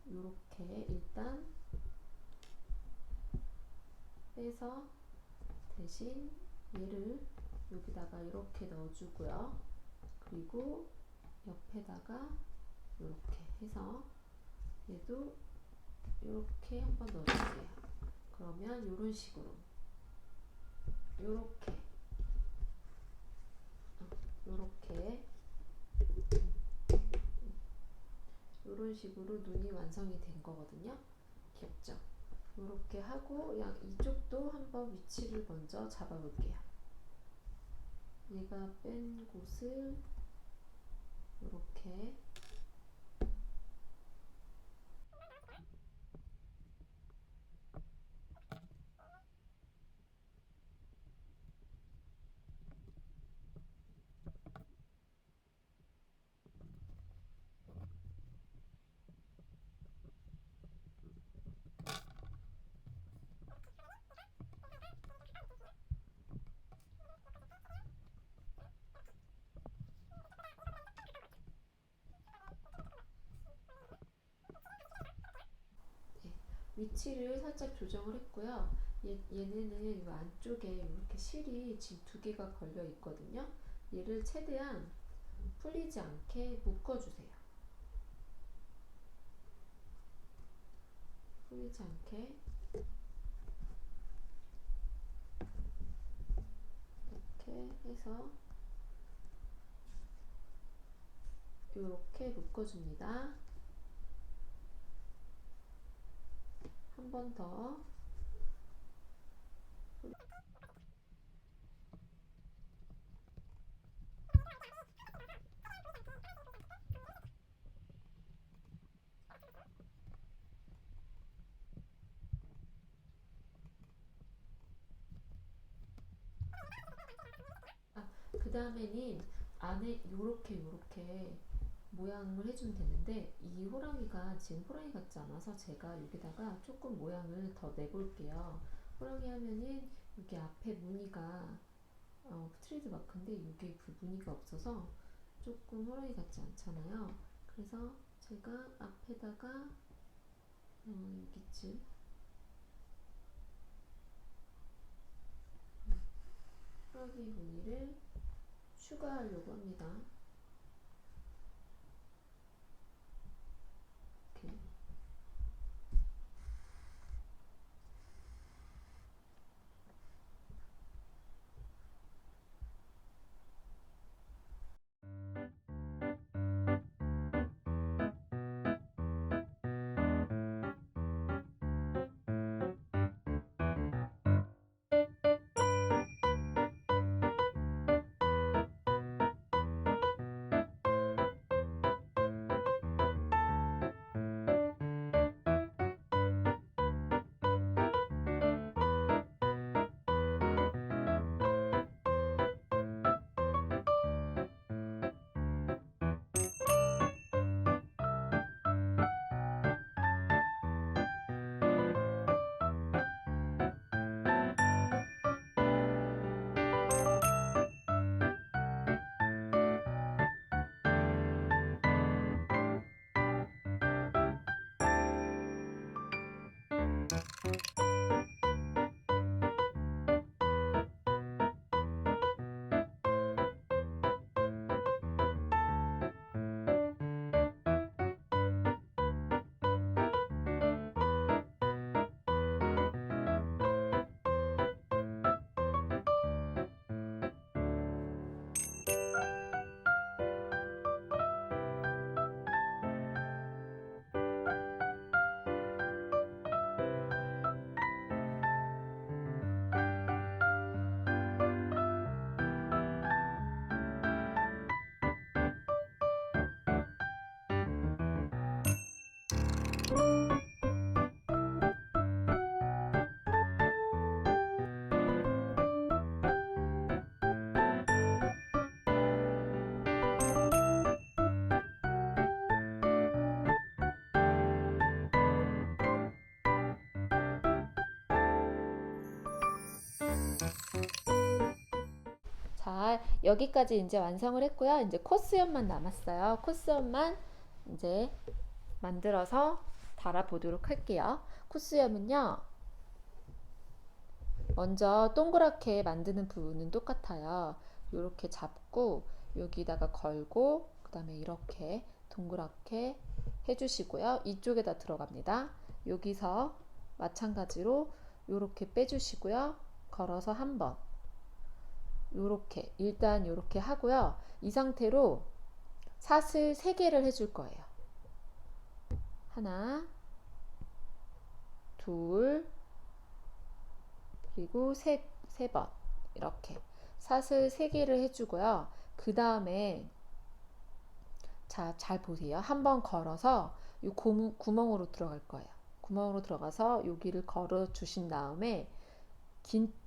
이렇게 일단 빼서 대신 얘를 여기다가 이렇게 넣어주고요. 그리고 옆에다가 이렇게 해서 얘도 이렇게 한번 넣어주세요. 그러면 이런 식으로 이렇게 이런 식으로 눈이 완성이 된 거거든요. 귀엽죠? 이렇게 하고 이쪽도 한번 위치를 먼저 잡아 볼게요. 얘가 뺀 곳을 이렇게 위치를 살짝 조정을 했고요. 얘네는 이 안쪽에 이렇게 실이 지금 두 개가 걸려 있거든요. 얘를 최대한 풀리지 않게 묶어주세요. 풀리지 않게 이렇게 해서 이렇게 묶어줍니다. 한 번 더. 그 다음에는 안에 요렇게 모양을 해주면 되는데, 이 호랑이가 지금 호랑이 같지 않아서 제가 여기다가 조금 모양을 더 내볼게요. 호랑이 하면은 여기 앞에 무늬가 트레이드 마크인데 이게 그 무늬가 없어서 조금 호랑이 같지 않잖아요. 그래서 제가 앞에다가 여기쯤 호랑이 무늬를 추가하려고 합니다. 이렇게. 자, 여기까지 이제 완성을 했고요. 이제 코스염만 남았어요. 코스염만 이제 만들어서 달아보도록 할게요. 코스염은요, 먼저 동그랗게 만드는 부분은 똑같아요. 이렇게 잡고 여기다가 걸고 그 다음에 이렇게 동그랗게 해주시고요. 이쪽에다 들어갑니다. 여기서 마찬가지로 이렇게 빼주시고요. 걸어서 한번 요렇게 일단 요렇게 하고요. 이 상태로 사슬 3개를 해줄 거예요. 하나, 둘, 그리고 세 번 이렇게 사슬 3개를 해주고요. 그 다음에 자, 잘 보세요. 한번 걸어서 이 구멍으로 들어갈 거예요. 구멍으로 들어가서 여기를 걸어 주신 다음에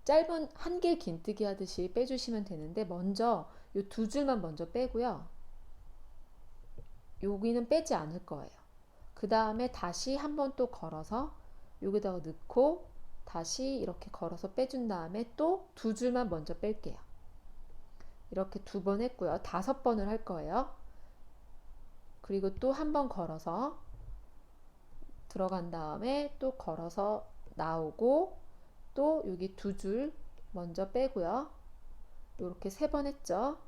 짧은 한길 긴뜨기 하듯이 빼주시면 되는데 먼저 이 2줄만 먼저 빼고요. 여기는 빼지 않을 거예요. 그 다음에 다시 한번 또 걸어서 여기다가 넣고 다시 이렇게 걸어서 빼준 다음에 또 2줄만 먼저 뺄게요. 이렇게 2번 했고요. 5번을 할 거예요. 그리고 또 한번 걸어서 들어간 다음에 또 걸어서 나오고 또 여기 2줄 먼저 빼고요. 이렇게 3번 했죠.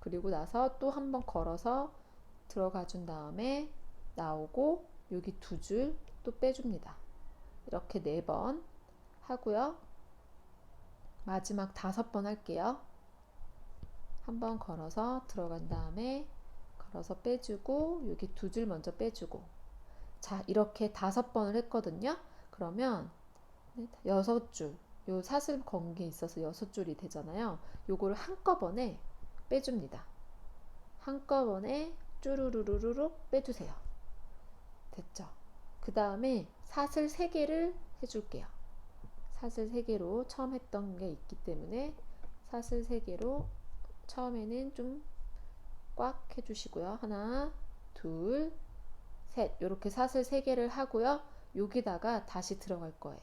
그리고 나서 또 한번 걸어서 들어가 준 다음에 나오고 여기 2줄 또 빼줍니다. 이렇게 4번 하고요. 마지막 5번 할게요. 한번 걸어서 들어간 다음에 걸어서 빼주고 여기 2줄 먼저 빼주고 자 이렇게 5번을 했거든요. 그러면 6줄 요 사슬 건 게 있어서 6줄이 되잖아요. 요걸 한꺼번에 빼줍니다. 한꺼번에 쭈루루루루 빼주세요. 됐죠? 그 다음에 사슬 3개를 해줄게요. 사슬 3개로 처음 했던 게 있기 때문에 사슬 3개로 처음에는 좀 꽉 해주시고요. 하나, 둘, 셋 이렇게 사슬 3개를 하고요. 여기다가 다시 들어갈 거예요.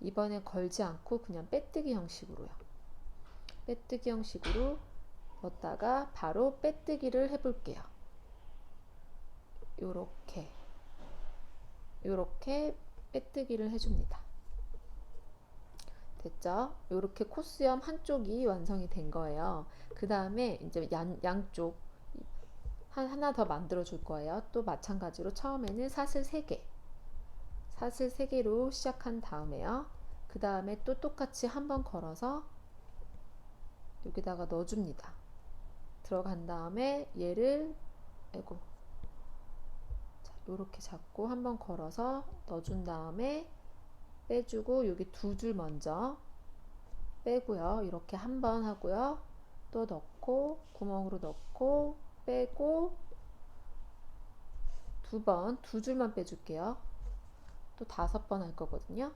이번에 걸지 않고 그냥 빼뜨기 형식으로요. 빼뜨기 형식으로 넣었다가 바로 빼뜨기를 해볼게요. 요렇게 빼뜨기를 해줍니다. 됐죠? 이렇게 코수염 한쪽이 완성이 된 거예요. 그 다음에 이제 양쪽 하나 더 만들어 줄 거예요. 또 마찬가지로 처음에는 사슬 3개, 사슬 3개로 시작한 다음에요. 그 다음에 또 똑같이 한번 걸어서 여기다가 넣어줍니다. 들어간 다음에 얘를, 아이고, 자, 요렇게 잡고 한번 걸어서 넣어준 다음에 빼주고, 여기 2줄 먼저 빼고요. 이렇게 한번 하고요. 또 넣고, 구멍으로 넣고, 빼고, 2번, 2줄만 빼줄게요. 또 5번 할 거거든요.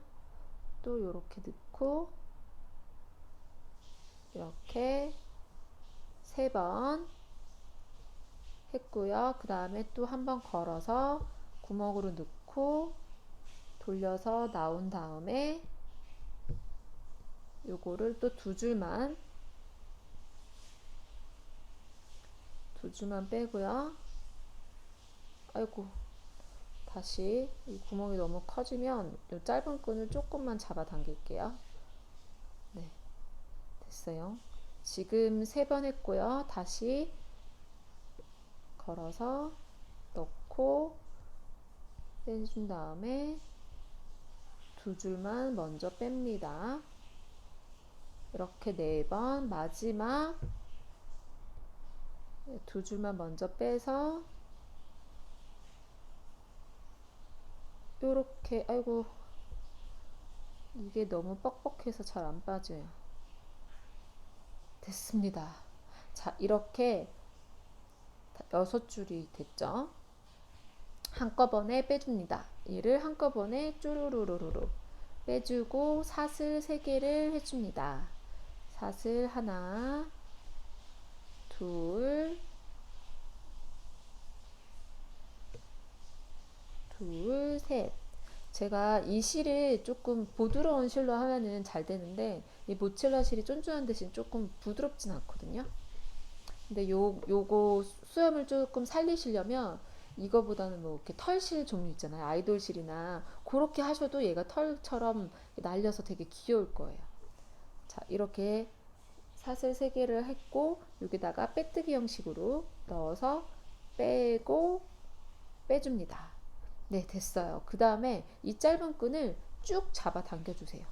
또 이렇게 넣고, 이렇게 3번 했고요. 그 다음에 또 한번 걸어서 구멍으로 넣고 돌려서 나온 다음에 요거를 또 2줄만 빼고요. 아이고, 다시 이 구멍이 너무 커지면 요 짧은 끈을 조금만 잡아 당길게요. 네, 됐어요. 지금 3번 했고요. 다시 걸어서 넣고 빼준 다음에 2줄만 먼저 뺍니다. 이렇게 4번, 마지막 2줄만 먼저 빼서 요렇게, 아이고, 이게 너무 뻑뻑해서 잘 안 빠져요. 됐습니다. 자, 이렇게 6줄이 됐죠? 한꺼번에 빼줍니다. 얘를 한꺼번에 쪼르르르르 빼주고 사슬 3개를 해줍니다. 사슬 하나, 둘, 셋. 제가 이 실을 조금 부드러운 실로 하면은 잘 되는데 이 모첼라 실이 쫀쫀한 대신 조금 부드럽진 않거든요. 근데 요거 수염을 조금 살리시려면 이거보다는 뭐 이렇게 털실 종류 있잖아요. 아이돌실이나 그렇게 하셔도 얘가 털처럼 날려서 되게 귀여울 거예요. 자, 이렇게 사슬 3개를 했고 여기다가 빼뜨기 형식으로 넣어서 빼고 빼줍니다. 네, 됐어요. 그 다음에 이 짧은 끈을 쭉 잡아 당겨 주세요.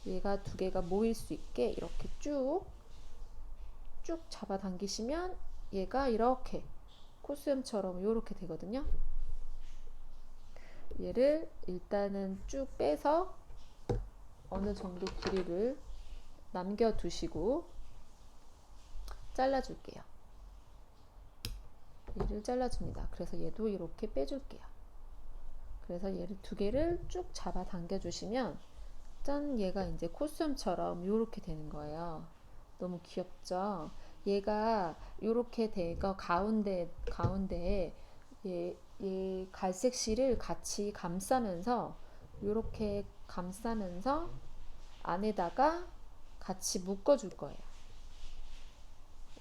얘가 2개가 모일 수 있게 이렇게 쭉 잡아 당기시면 얘가 이렇게 코수염처럼 이렇게 되거든요. 얘를 일단은 쭉 빼서 어느 정도 길이를 남겨 두시고 잘라줄게요. 얘를 잘라줍니다. 그래서 얘도 이렇게 빼줄게요. 그래서 얘를 2개를 쭉 잡아 당겨 주시면 짠, 얘가 이제 코수염처럼 이렇게 되는 거예요. 너무 귀엽죠? 얘가 이렇게 되고 가운데에 얘 갈색 실을 같이 감싸면서 이렇게 감싸면서 안에다가 같이 묶어 줄 거예요.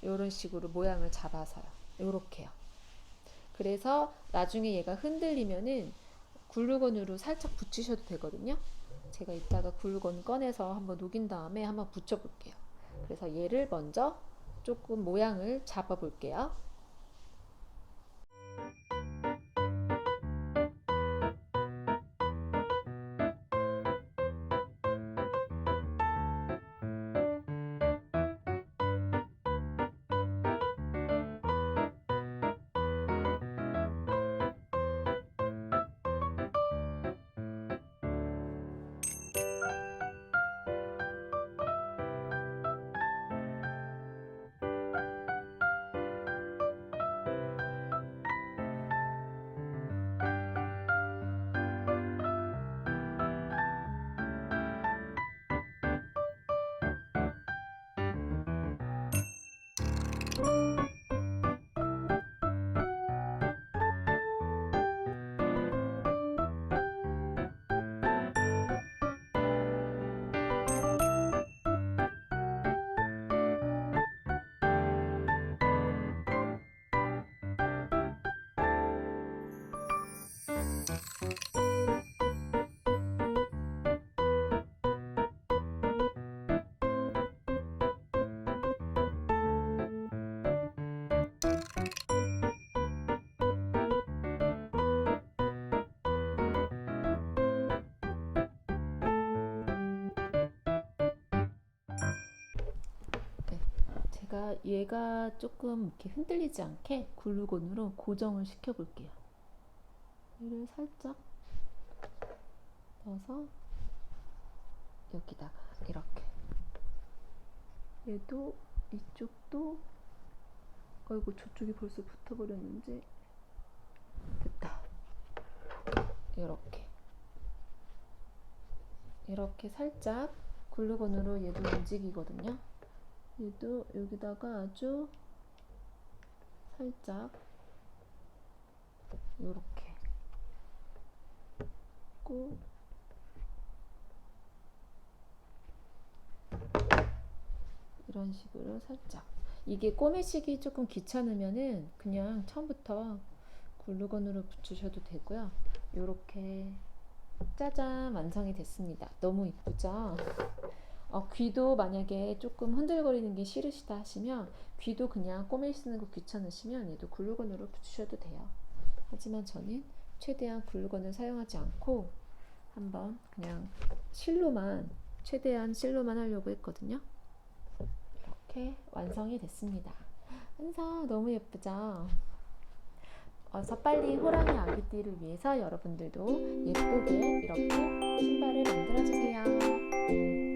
이런 식으로 모양을 잡아서요. 이렇게요. 그래서 나중에 얘가 흔들리면은 글루건으로 살짝 붙이셔도 되거든요. 제가 이따가 글루건 꺼내서 한번 녹인 다음에 한번 붙여 볼게요. 그래서 얘를 먼저 조금 모양을 잡아 볼게요. 제가 얘가 조금 이렇게 흔들리지 않게 글루건으로 고정을 시켜 볼게요. 얘를 살짝 넣어서 여기다가 이렇게, 얘도 이쪽도, 아이고 저쪽이 벌써 붙어버렸는지, 됐다. 이렇게 살짝 글루건으로 얘도 움직이거든요. 얘도 여기다가 아주 살짝 이렇게 꼭 이런 식으로 살짝. 이게 꼬매시기 조금 귀찮으면은 그냥 처음부터 글루건으로 붙이셔도 되고요. 이렇게 짜잔, 완성이 됐습니다. 너무 이쁘죠? 귀도 만약에 조금 흔들거리는 게 싫으시다 하시면, 귀도 그냥 꼬매시는 거 귀찮으시면 얘도 글루건으로 붙이셔도 돼요. 하지만 저는 최대한 글루건을 사용하지 않고 한번 그냥 실로만, 최대한 실로만 하려고 했거든요. 이렇게 완성이 됐습니다. 완성! 너무 예쁘죠? 어서 빨리 호랑이 아기띠를 위해서 여러분들도 예쁘게 이렇게 신발을 만들어주세요.